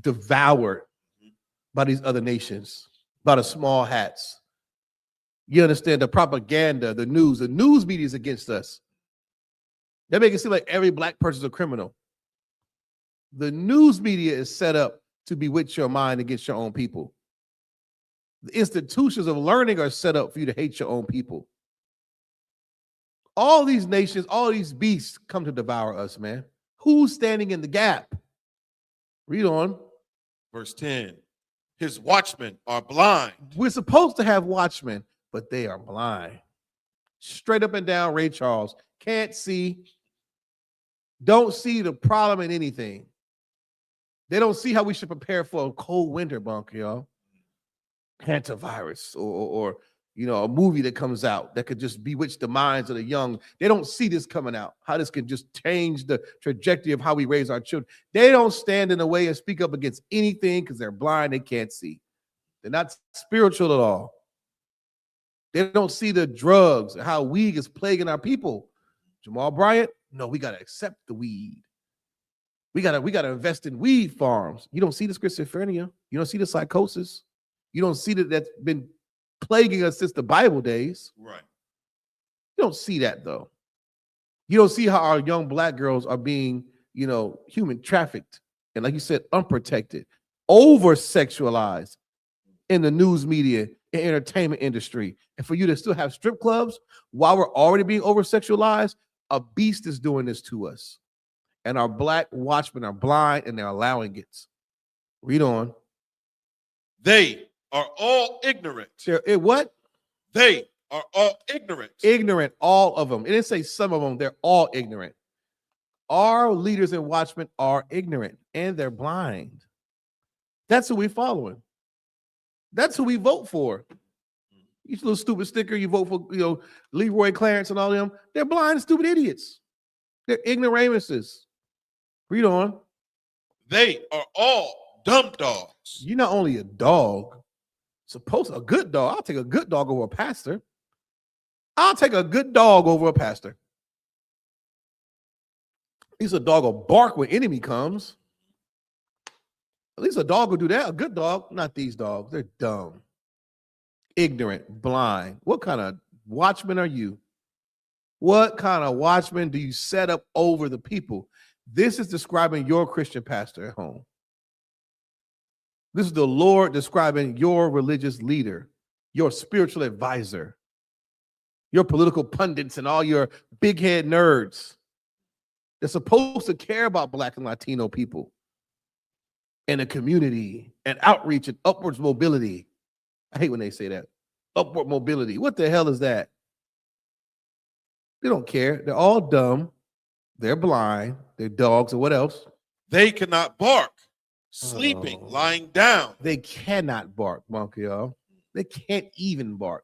devoured by these other nations, by the small hats. You understand the propaganda, the news media is against us. They make it seem like every black person is a criminal. The news media is set up to bewitch your mind against your own people. The institutions of learning are set up for you to hate your own people. All these nations, all these beasts come to devour us, man. Who's standing in the gap? Read on. Verse 10. His watchmen are blind. We're supposed to have watchmen, but they are blind. Straight up and down, Ray Charles. Can't see. Don't see the problem in anything. They don't see how we should prepare for a cold winter, bunker, y'all. Hantavirus or a movie that comes out that could just bewitch the minds of the young. They don't see this coming out, how this can just change the trajectory of how we raise our children. They don't stand in the way and speak up against anything because they're blind, they can't see. They're not spiritual at all. They don't see the drugs, how weed is plaguing our people. Jamal Bryant, no, we got to accept the weed. We gotta invest in weed farms. You don't see the schizophrenia. You don't see the psychosis. You don't see that's been plaguing us since the Bible days. Right. You don't see that, though. You don't see how our young black girls are being, human trafficked. And like you said, unprotected, over-sexualized in the news media and entertainment industry. And for you to still have strip clubs while we're already being over-sexualized, a beast is doing this to us. And our black watchmen are blind and they're allowing it. Read on. They are all ignorant. What? They are all ignorant. Ignorant, all of them. It didn't say some of them. They're all ignorant. Our leaders and watchmen are ignorant and they're blind. That's who we're following. That's who we vote for. You little stupid sticker, you vote for, Leroy Clarence and all them. They're blind, stupid idiots. They're ignoramuses. Read on. They are all dumb dogs. You're not only a dog, a good dog. I'll take a good dog over a pastor. I'll take a good dog over a pastor. At least a dog will bark when enemy comes. At least a dog will do that. A good dog, not these dogs. They're dumb, ignorant, blind. What kind of watchman are you? What kind of watchman do you set up over the people? This is describing your Christian pastor at home. This is the Lord describing your religious leader, your spiritual advisor, your political pundits, and all your big head nerds. They're supposed to care about Black and Latino people and the community and outreach and upwards mobility. I hate when they say that. Upward mobility. What the hell is that? They don't care. They're all dumb. They're blind. They're dogs. And what else? They cannot bark. Sleeping, lying down. They cannot bark, monkey, y'all. They can't even bark.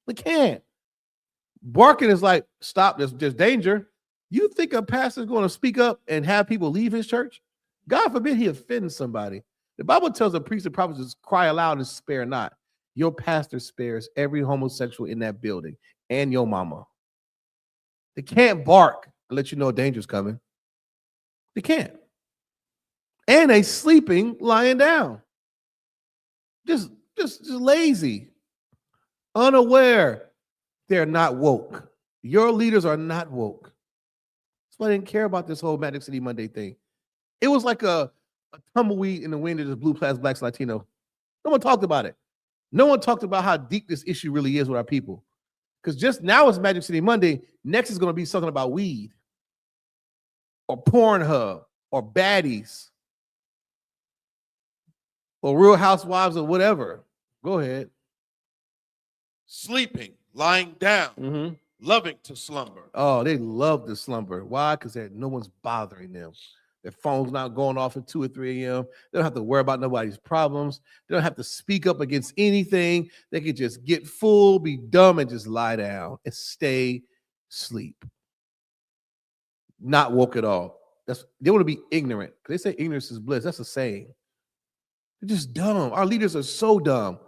They can't. Barking is like, stop, there's danger. You think a pastor's going to speak up and have people leave his church? God forbid he offends somebody. The Bible tells a priest and prophets to cry aloud and spare not. Your pastor spares every homosexual in that building and your mama. They can't bark and let you know danger's coming. They can't. And they sleeping, lying down. Just lazy, unaware. They're not woke. Your leaders are not woke. That's why I didn't care about this whole Magic City Monday thing. It was like a tumbleweed in the wind that just blew past Blacks, Latino. No one talked about it. No one talked about how deep this issue really is with our people. Because just now it's Magic City Monday. Next is going to be something about weed or Pornhub or baddies or Real Housewives or whatever. Go ahead. Sleeping, lying down, loving to slumber. Oh, they love to slumber. Why? Because no one's bothering them. Their phone's not going off at 2 or 3 a.m. They don't have to worry about nobody's problems. They don't have to speak up against anything. They can just get full, be dumb, and just lie down and stay asleep. Not woke at all. They want to be ignorant. They say ignorance is bliss. That's a saying. They're just dumb. Our leaders are so dumb.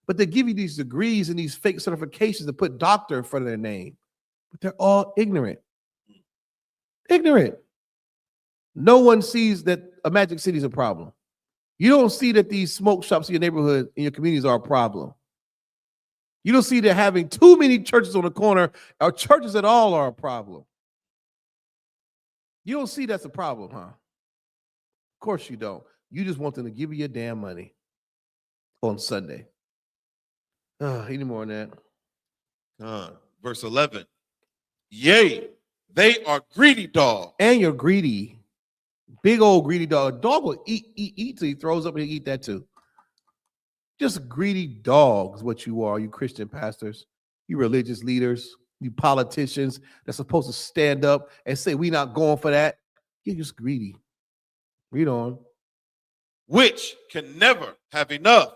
But they give you these degrees and these fake certifications to put doctor in front of their name. But they're all ignorant. Ignorant. No one sees that a Magic City is a problem. You don't see that these smoke shops in your neighborhood, in your communities are a problem. You don't see that having too many churches on the corner or churches at all are a problem. You don't see that's a problem, huh? Of course you don't. You just want them to give you your damn money on Sunday. Any more on that? Verse 11. Yea, they are greedy dogs. And you're greedy. Big old greedy dog. A dog will eat till he throws up and he'll eat that too. Just greedy dogs, what you are, you Christian pastors, you religious leaders, you politicians that's supposed to stand up and say, we not going for that. You're just greedy. Read on. Which can never have enough.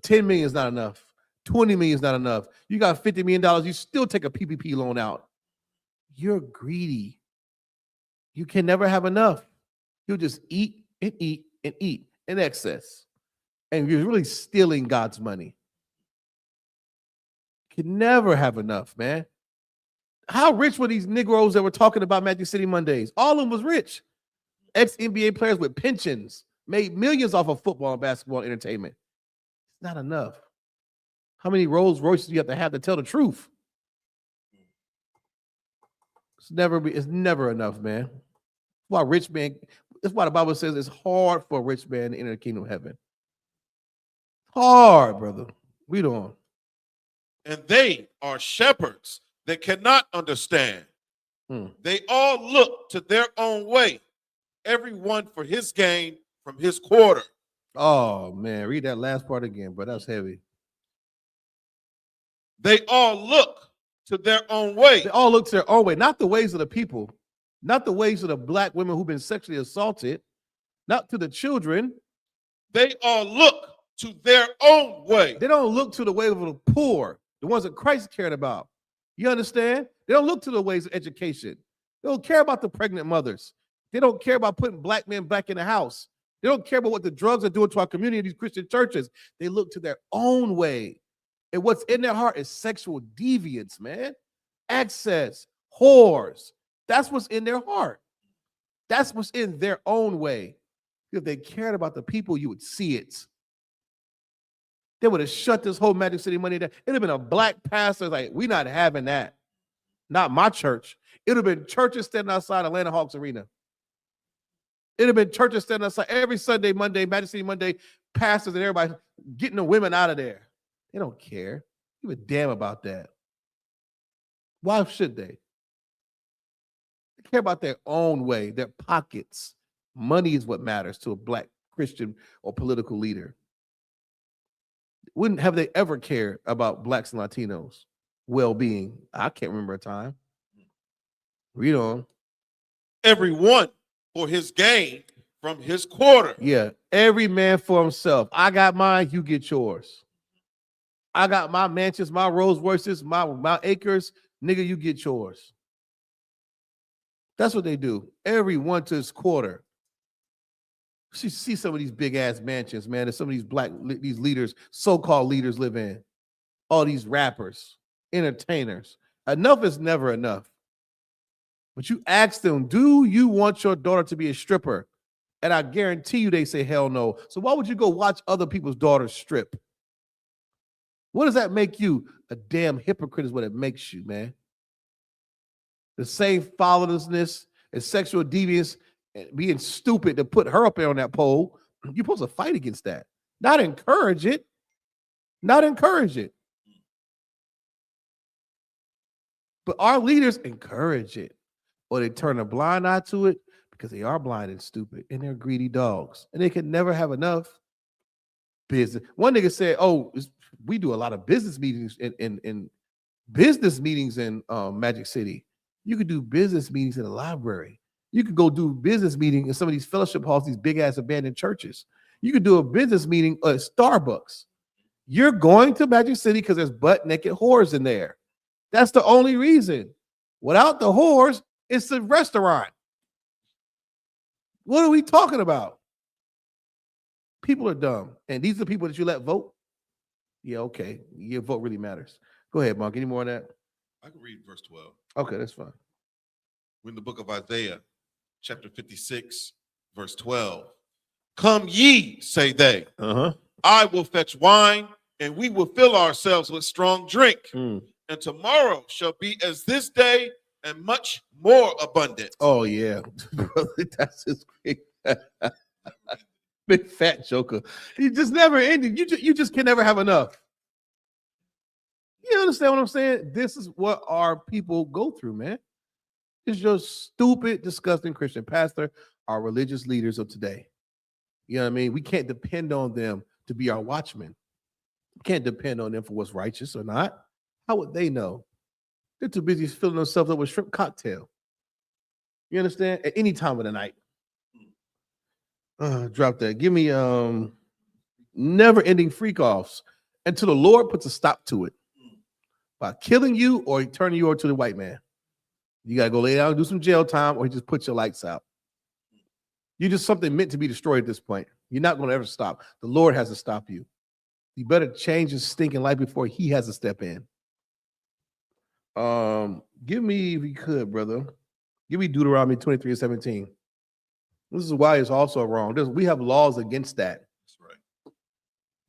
10 million is not enough. 20 million is not enough. You got $50 million, you still take a PPP loan out. You're greedy. You can never have enough. You'll just eat and eat and eat in excess. And you're really stealing God's money. You can never have enough, man. How rich were these Negroes that were talking about Magic City Mondays? All of them was rich. Ex-NBA players with pensions made millions off of football and basketball entertainment. It's not enough. How many Rolls Royces do you have to tell the truth? It's never enough, man. Why rich man? That's why the Bible says it's hard for a rich man to enter the kingdom of heaven. Hard, brother. Read on. And they are shepherds that cannot understand. They all look to their own way, everyone for his gain from his quarter. Oh, man. Read that last part again, bro. That's heavy. They all look to their own way. They all look to their own way, not the ways of the people, not the ways of the black women who've been sexually assaulted, not to the children. They all look to their own way. They don't look to the way of the poor, the ones that Christ cared about. You understand? They don't look to the ways of education. They don't care about the pregnant mothers. They don't care about putting black men back in the house. They don't care about what the drugs are doing to our community, these Christian churches. They look to their own way. And what's in their heart is sexual deviance, man. Access, whores. That's what's in their heart. That's what's in their own way. If they cared about the people, you would see it. They would have shut this whole Magic City money down. It'd have been a black pastor like, we're not having that. Not my church. It would have been churches standing outside Atlanta Hawks Arena. It would have been churches standing outside every Sunday, Monday, Magic City Monday, pastors and everybody getting the women out of there. They don't care. Give a damn about that. Why should they? They care about their own way, their pockets. Money is what matters to a black Christian or political leader. Wouldn't have they ever cared about blacks and Latinos' well-being? I can't remember a time. Read on. Everyone for his gain from his quarter. Yeah, every man for himself. I got mine, you get yours. I got my mansions, my Rolls Royces, my acres. Nigga, you get yours. That's what they do. Everyone to his quarter. See some of these big ass mansions, man, that some of these leaders, so-called leaders live in. All these rappers, entertainers. Enough is never enough. But you ask them, do you want your daughter to be a stripper? And I guarantee you they say hell no. So why would you go watch other people's daughters strip? What does that make you? A damn hypocrite is what it makes you, man. The same fatherlessness and sexual deviance and being stupid to put her up there on that pole. You're supposed to fight against that. Not encourage it. Not encourage it. But our leaders encourage it. Or they turn a blind eye to it because they are blind and stupid and they're greedy dogs. And they can never have enough business. One nigga said, oh, we do a lot of business meetings in business meetings in Magic City. You could do business meetings in a library. You could go do business meeting in some of these fellowship halls, these big ass abandoned churches. You could do a business meeting at Starbucks. You're going to Magic City because there's butt naked whores in there. That's the only reason. Without the whores, it's a restaurant. What are we talking about? People are dumb. And these are the people that you let vote? Yeah, okay. Your vote really matters. Go ahead, Mark. Any more on that? I can read verse 12. Okay, that's fine. We're in the book of Isaiah, chapter 56, verse 12. Come ye, say they. I will fetch wine, and we will fill ourselves with strong drink. And tomorrow shall be as this day, and much more abundant. Oh, yeah. That's just great. Big fat joker. You just never ending. You just can never have enough. You understand what I'm saying? This is what our people go through, man. It's your stupid, disgusting Christian pastor, our religious leaders of today. You know what I mean? We can't depend on them to be our watchmen. We can't depend on them for what's righteous or not. How would they know? They're too busy filling themselves up with shrimp cocktail. You understand? At any time of the night. Drop that. Give me never-ending freak-offs until the Lord puts a stop to it by killing you or turning you over to the white man. You got to go lay down and do some jail time, or he just puts your lights out. You're just something meant to be destroyed at this point. You're not going to ever stop. The Lord has to stop you. You better change his stinking life before he has to step in. Give me, if you could, brother, give me Deuteronomy 23:17. This is why it's also wrong. We have laws against that. That's right.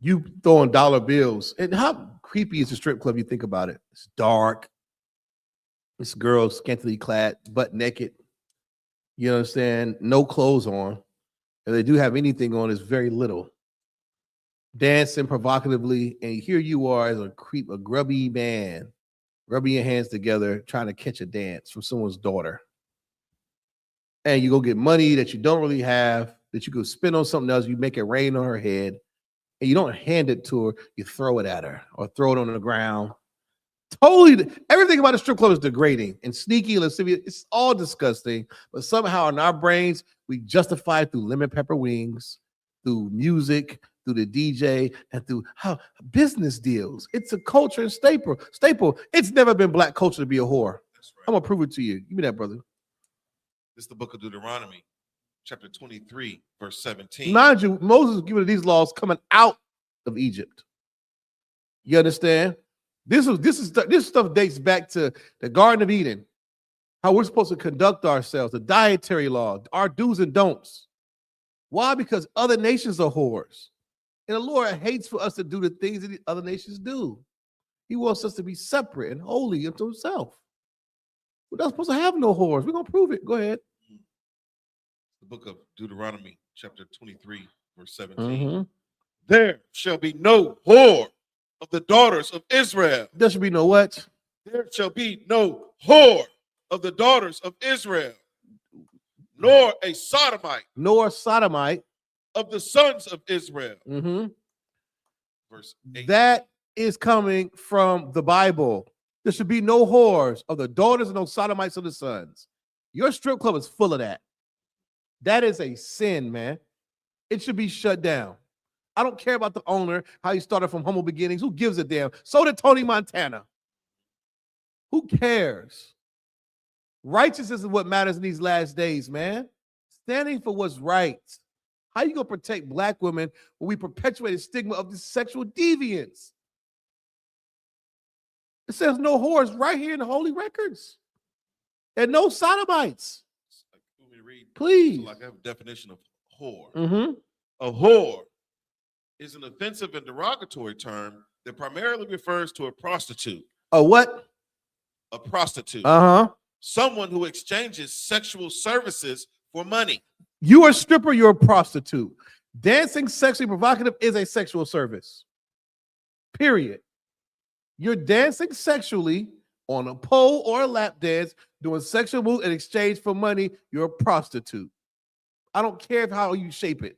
You throwing dollar bills. And how creepy is the strip club? You think about it. It's dark. This girl scantily clad, butt naked. You understand? No clothes on. If they do have anything on, it's very little. Dancing provocatively, and here you are as a grubby man, rubbing your hands together, trying to catch a dance from someone's daughter. And you go get money that you don't really have, that you could spend on something else. You make it rain on her head, and you don't hand it to her. You throw it at her or throw it on the ground. Totally, everything about a strip club is degrading and sneaky, lascivious. It's all disgusting. But somehow in our brains, we justify it through lemon pepper wings, through music, through the DJ, and through how business deals. It's a culture and staple. It's never been black culture to be a whore. That's right. I'm gonna prove it to you. Give me that, brother. This is the book of Deuteronomy, chapter 23, verse 17. Mind you, Moses was giving these laws coming out of Egypt. You understand? This stuff dates back to the Garden of Eden, how we're supposed to conduct ourselves, the dietary law, our do's and don'ts. Why? Because other nations are whores. And the Lord hates for us to do the things that the other nations do. He wants us to be separate and holy unto himself. We're not supposed to have no whores. We're going to prove it. Go ahead. The book of Deuteronomy, chapter 23, verse 17. Mm-hmm. There shall be no whore of the daughters of Israel. There should be no what? There shall be no whore of the daughters of Israel, nor a sodomite. Nor a sodomite. Of the sons of Israel. Mm-hmm. Verse 8. That is coming from the Bible. There should be no whores of the daughters and no sodomites of the sons. Your strip club is full of that. That is a sin, man. It should be shut down. I don't care about the owner, how he started from humble beginnings. Who gives a damn? So did Tony Montana. Who cares? Righteousness is what matters in these last days, man. Standing for what's right. How you gonna protect black women when we perpetuate the stigma of this sexual deviance? It says no whores right here in the holy records. And no sodomites. Please. So like I have a definition of whore. Mm-hmm. A whore is an offensive and derogatory term that primarily refers to a prostitute. A what? A prostitute. Uh-huh. Someone who exchanges sexual services for money. You are a stripper, you're a prostitute. Dancing sexually provocative is a sexual service. Period. You're dancing sexually on a pole or a lap dance, doing sexual moves in exchange for money. You're a prostitute. I don't care how you shape it.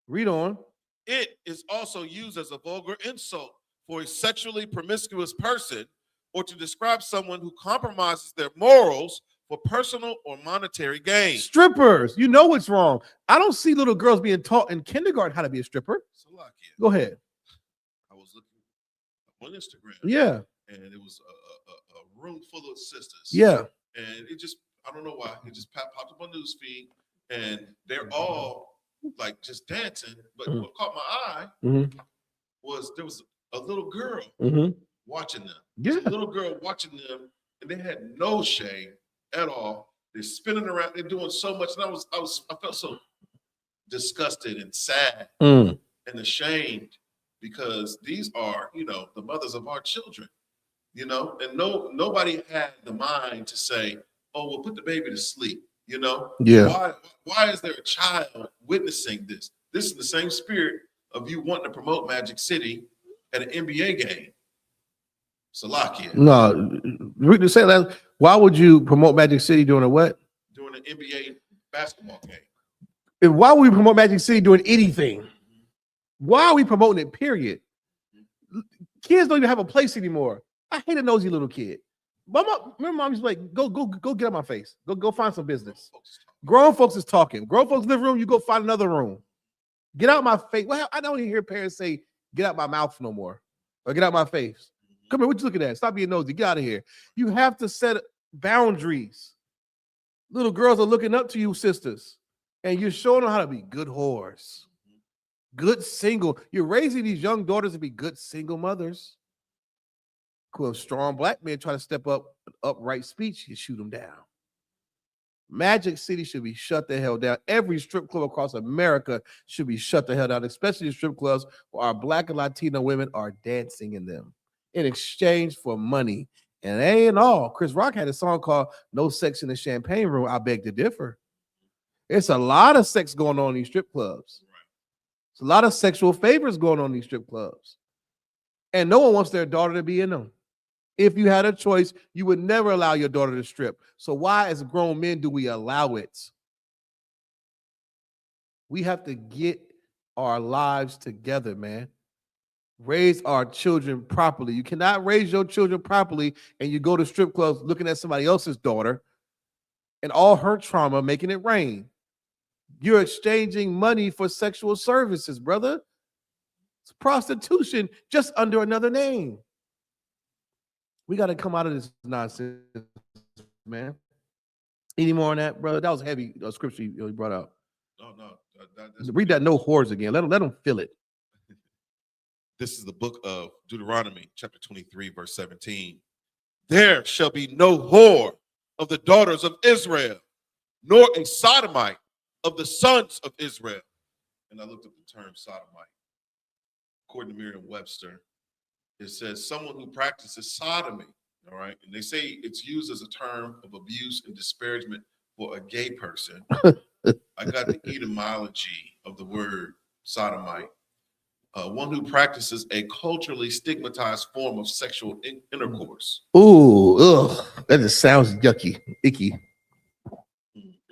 Read on. It is also used as a vulgar insult for a sexually promiscuous person or to describe someone who compromises their morals for personal or monetary gain. Strippers, you know what's wrong. I don't see little girls being taught in kindergarten how to be a stripper. Go ahead. I was looking on Instagram. Yeah. And it was a room full of sisters. Yeah. And it just, I don't know why, it just popped up on newsfeed, and they're all like just dancing. But what caught my eye was there was a little girl watching them. Yeah. A little girl watching them, and they had no shame at all. They're spinning around, they're doing so much, and I felt so disgusted and sad and ashamed, because these are, the mothers of our children, and nobody had the mind to say, oh, we'll put the baby to sleep, Yeah. Why is there a child witnessing this? This is the same spirit of you wanting to promote Magic City at an NBA game. Salakia. No, we can say that. Why would you promote Magic City during a what? During an NBA basketball game. And why would we promote Magic City doing anything? Why are we promoting it? Period. Kids don't even have a place anymore. I hate a nosy little kid. Remember, mom used to be like, go get out my face. Go find some business. Grown folks is talking. Grown folks living room, you go find another room. Get out my face. Well, I don't even hear parents say, get out my mouth no more. Or get out my face. Come here, what you looking at? Stop being nosy. Get out of here. You have to set boundaries. Little girls are looking up to you, sisters. And you're showing them how to be good whores. Good single. You're raising these young daughters to be good single mothers. Cool. Strong black men try to step up upright speech, you shoot them down. Magic City should be shut the hell down. Every strip club across America should be shut the hell down, especially the strip clubs where our black and Latino women are dancing in them in exchange for money. And they ain't all. Chris Rock had a song called No Sex in the Champagne Room. I beg to differ. It's a lot of sex going on in these strip clubs. It's a lot of sexual favors going on in these strip clubs. And no one wants their daughter to be in them. If you had a choice, you would never allow your daughter to strip. So why, as grown men, do we allow it? We have to get our lives together, man. Raise our children properly. You cannot raise your children properly and you go to strip clubs looking at somebody else's daughter and all her trauma making it rain. You're exchanging money for sexual services, brother. It's prostitution just under another name. We got to come out of this nonsense, man. Any more on that, brother? That was heavy scripture you brought out. No. Read that no whores again. Let them feel it. This is the book of Deuteronomy, chapter 23, verse 17. There shall be no whore of the daughters of Israel, nor a sodomite of the sons of Israel. And I looked up the term sodomite. According to Merriam-Webster, it says someone who practices sodomy, all right? And they say it's used as a term of abuse and disparagement for a gay person. I got the etymology of the word sodomite. One who practices a culturally stigmatized form of sexual intercourse. Ooh, ugh. That just sounds yucky, icky.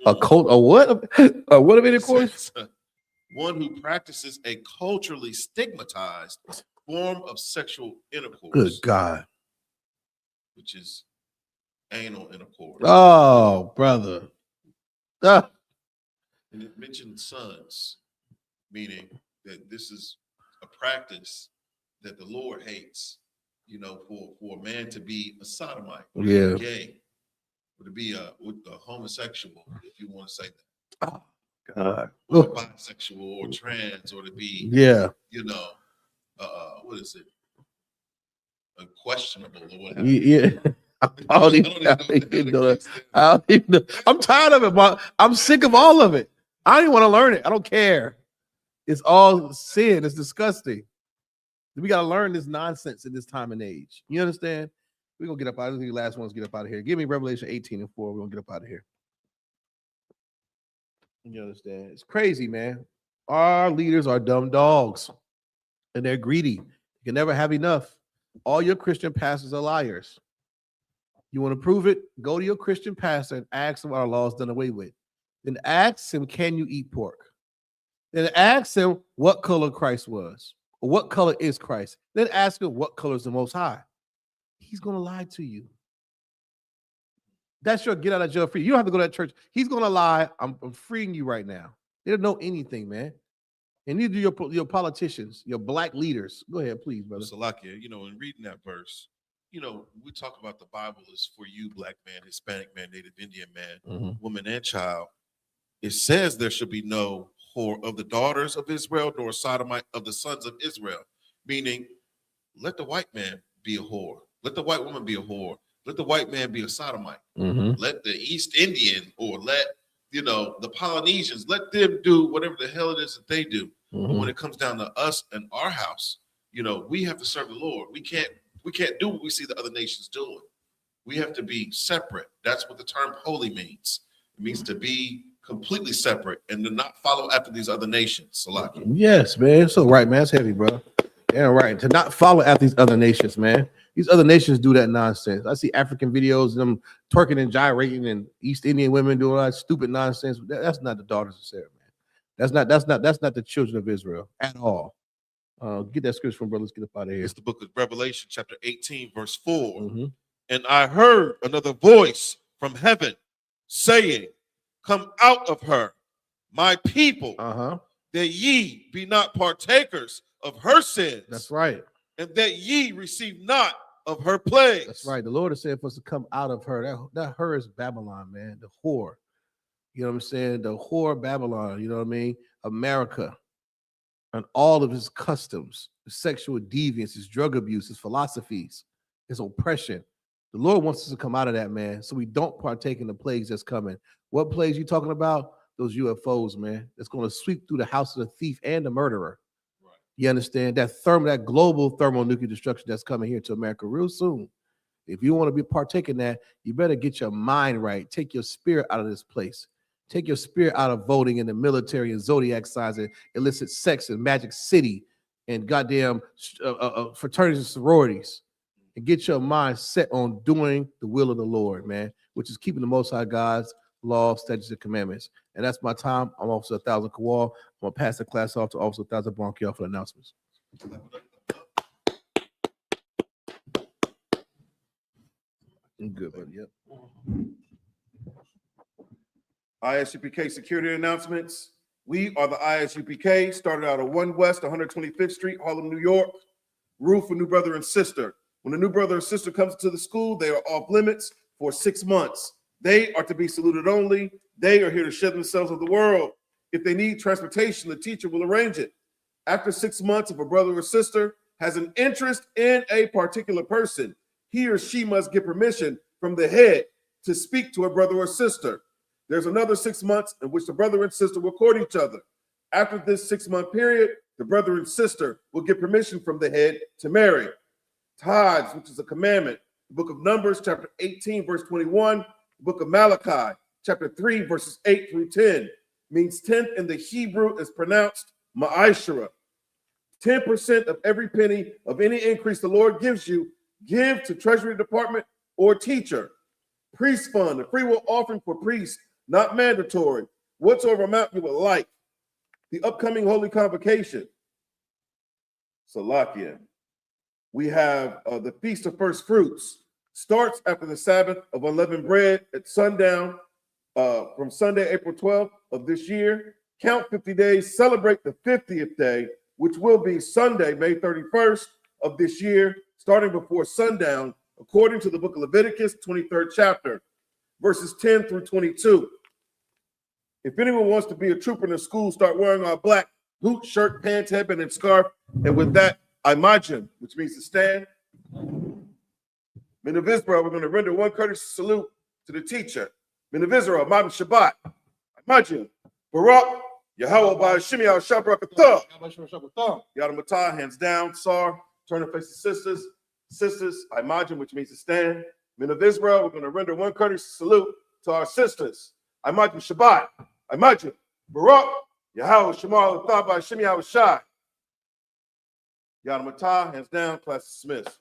A cult, a what? A what of intercourse? One who practices a culturally stigmatized form of sexual intercourse. Good God. Which is anal intercourse. Oh, brother. And it mentioned sons, meaning that this is a practice that the Lord hates, for a man to be a sodomite, or Yeah. gay, or to be a homosexual, if you want to say that. Oh, God. Or bisexual or trans, or to be, what is it? Questionable or whatever. Yeah. I don't even know. I'm tired of it, but I'm sick of all of it. I don't even want to learn it. I don't care. It's all sin. It's disgusting. We got to learn this nonsense in this time and age. You understand? We're going to get up out of here. The last ones get up out of here. Give me Revelation 18:4. We're going to get up out of here. You understand? It's crazy, man. Our leaders are dumb dogs and they're greedy. You can never have enough. All your Christian pastors are liars. You want to prove it? Go to your Christian pastor and ask him what our law is done away with. Then ask him, can you eat pork? Then ask him what color Christ was, or what color is Christ. Then ask him what color is the Most High. He's going to lie to you. That's your get out of jail free. You don't have to go to that church. He's going to lie. I'm freeing you right now. They don't know anything, man. And neither do your politicians, your black leaders. Go ahead, please, brother. Salakia, in reading that verse, we talk about the Bible is for you, black man, Hispanic man, Native Indian man, woman, and child. It says there should be no whore of the daughters of Israel, nor sodomite of the sons of Israel. Meaning, let the white man be a whore. Let the white woman be a whore. Let the white man be a sodomite. Let the East Indian or let, the Polynesians, let them do whatever the hell it is that they do. But when it comes down to us and our house, we have to serve the Lord. We can't do what we see the other nations doing. We have to be separate. That's what the term holy means. It means to be completely separate and to not follow after these other nations. Salaki. Yes, man. So right, man. That's heavy, bro. Yeah, right. To not follow after these other nations, man. These other nations do that nonsense. I see African videos, them twerking and gyrating, and East Indian women doing all that stupid nonsense. That's not the daughters of Sarah, man. That's not the children of Israel at all. Get that scripture from brother. Let's get up out of here. It's the book of Revelation, chapter 18, verse 4. Mhm. And I heard another voice from heaven saying, come out of her, my people, that ye be not partakers of her sins. That's right. And that ye receive not of her plagues. That's right. The Lord has said for us to come out of her. That her is Babylon, man. The whore. You know what I'm saying? The whore Babylon. You know what I mean? America. And all of his customs, his sexual deviance, his drug abuse, his philosophies, his oppression. The Lord wants us to come out of that, man, so we don't partake in the plagues that's coming. What plagues you talking about? Those UFOs, man. That's going to sweep through the house of the thief and the murderer. Right. You understand? That global thermonuclear destruction that's coming here to America real soon. If you want to be partaking that, you better get your mind right. Take your spirit out of this place. Take your spirit out of voting in the military and zodiac signs and illicit sex and Magic City and goddamn fraternities and sororities, and get your mind set on doing the will of the Lord, man, which is keeping the Most High God's laws, statutes, and commandments. And that's my time. I'm Officer 1000 Kowal. I'm going to pass the class off to Officer 1000 Bronchial for the announcements. I'm good, buddy. Yep. I.S.U.P.K. security announcements. We are the I.S.U.P.K. Started out at 1 West 125th Street, Harlem, New York. Rule for new brother and sister. When a new brother or sister comes to the school, they are off limits for 6 months. They are to be saluted only. They are here to share themselves with the world. If they need transportation, the teacher will arrange it. After 6 months, if a brother or sister has an interest in a particular person, he or she must get permission from the head to speak to a brother or sister. There's another 6 months in which the brother and sister will court each other. After this 6-month period, the brother and sister will get permission from the head to marry. Tithes, which is a commandment. The book of Numbers, chapter 18, verse 21. The book of Malachi, chapter 3, verses 8 through 10. Means 10th in the Hebrew is pronounced ma'ashara. 10% of every penny of any increase the Lord gives you, give to Treasury Department or teacher. Priest fund, a free will offering for priests, not mandatory. Whatsoever amount you would like. The upcoming Holy Convocation. Salakia. We have the Feast of First Fruits. Starts after the Sabbath of unleavened bread at sundown from Sunday, April 12th of this year. Count 50 days, celebrate the 50th day, which will be Sunday, May 31st of this year, starting before sundown, according to the book of Leviticus, 23rd chapter, verses 10 through 22. If anyone wants to be a trooper in the school, start wearing our black boot, shirt, pants, headband, and scarf. And with that, I-majim, which means to stand. Men of Israel, we're going to render one courteous salute to the teacher. Men of Israel, Ma'am Shabbat, I-majim, Barak, Yahweh by Shimi al-Shabrakatah. Yada Matah, hands down, Sar, turn to face the sisters. Sisters, I-majim, which means to stand. Men of Israel, we're going to render one courteous salute to our sisters. I-majim Shabbat, I-majim, Barak, Yahweh Shema al-Thah by Shimi al-Shai. Yada Matah, hands down, class dismissed.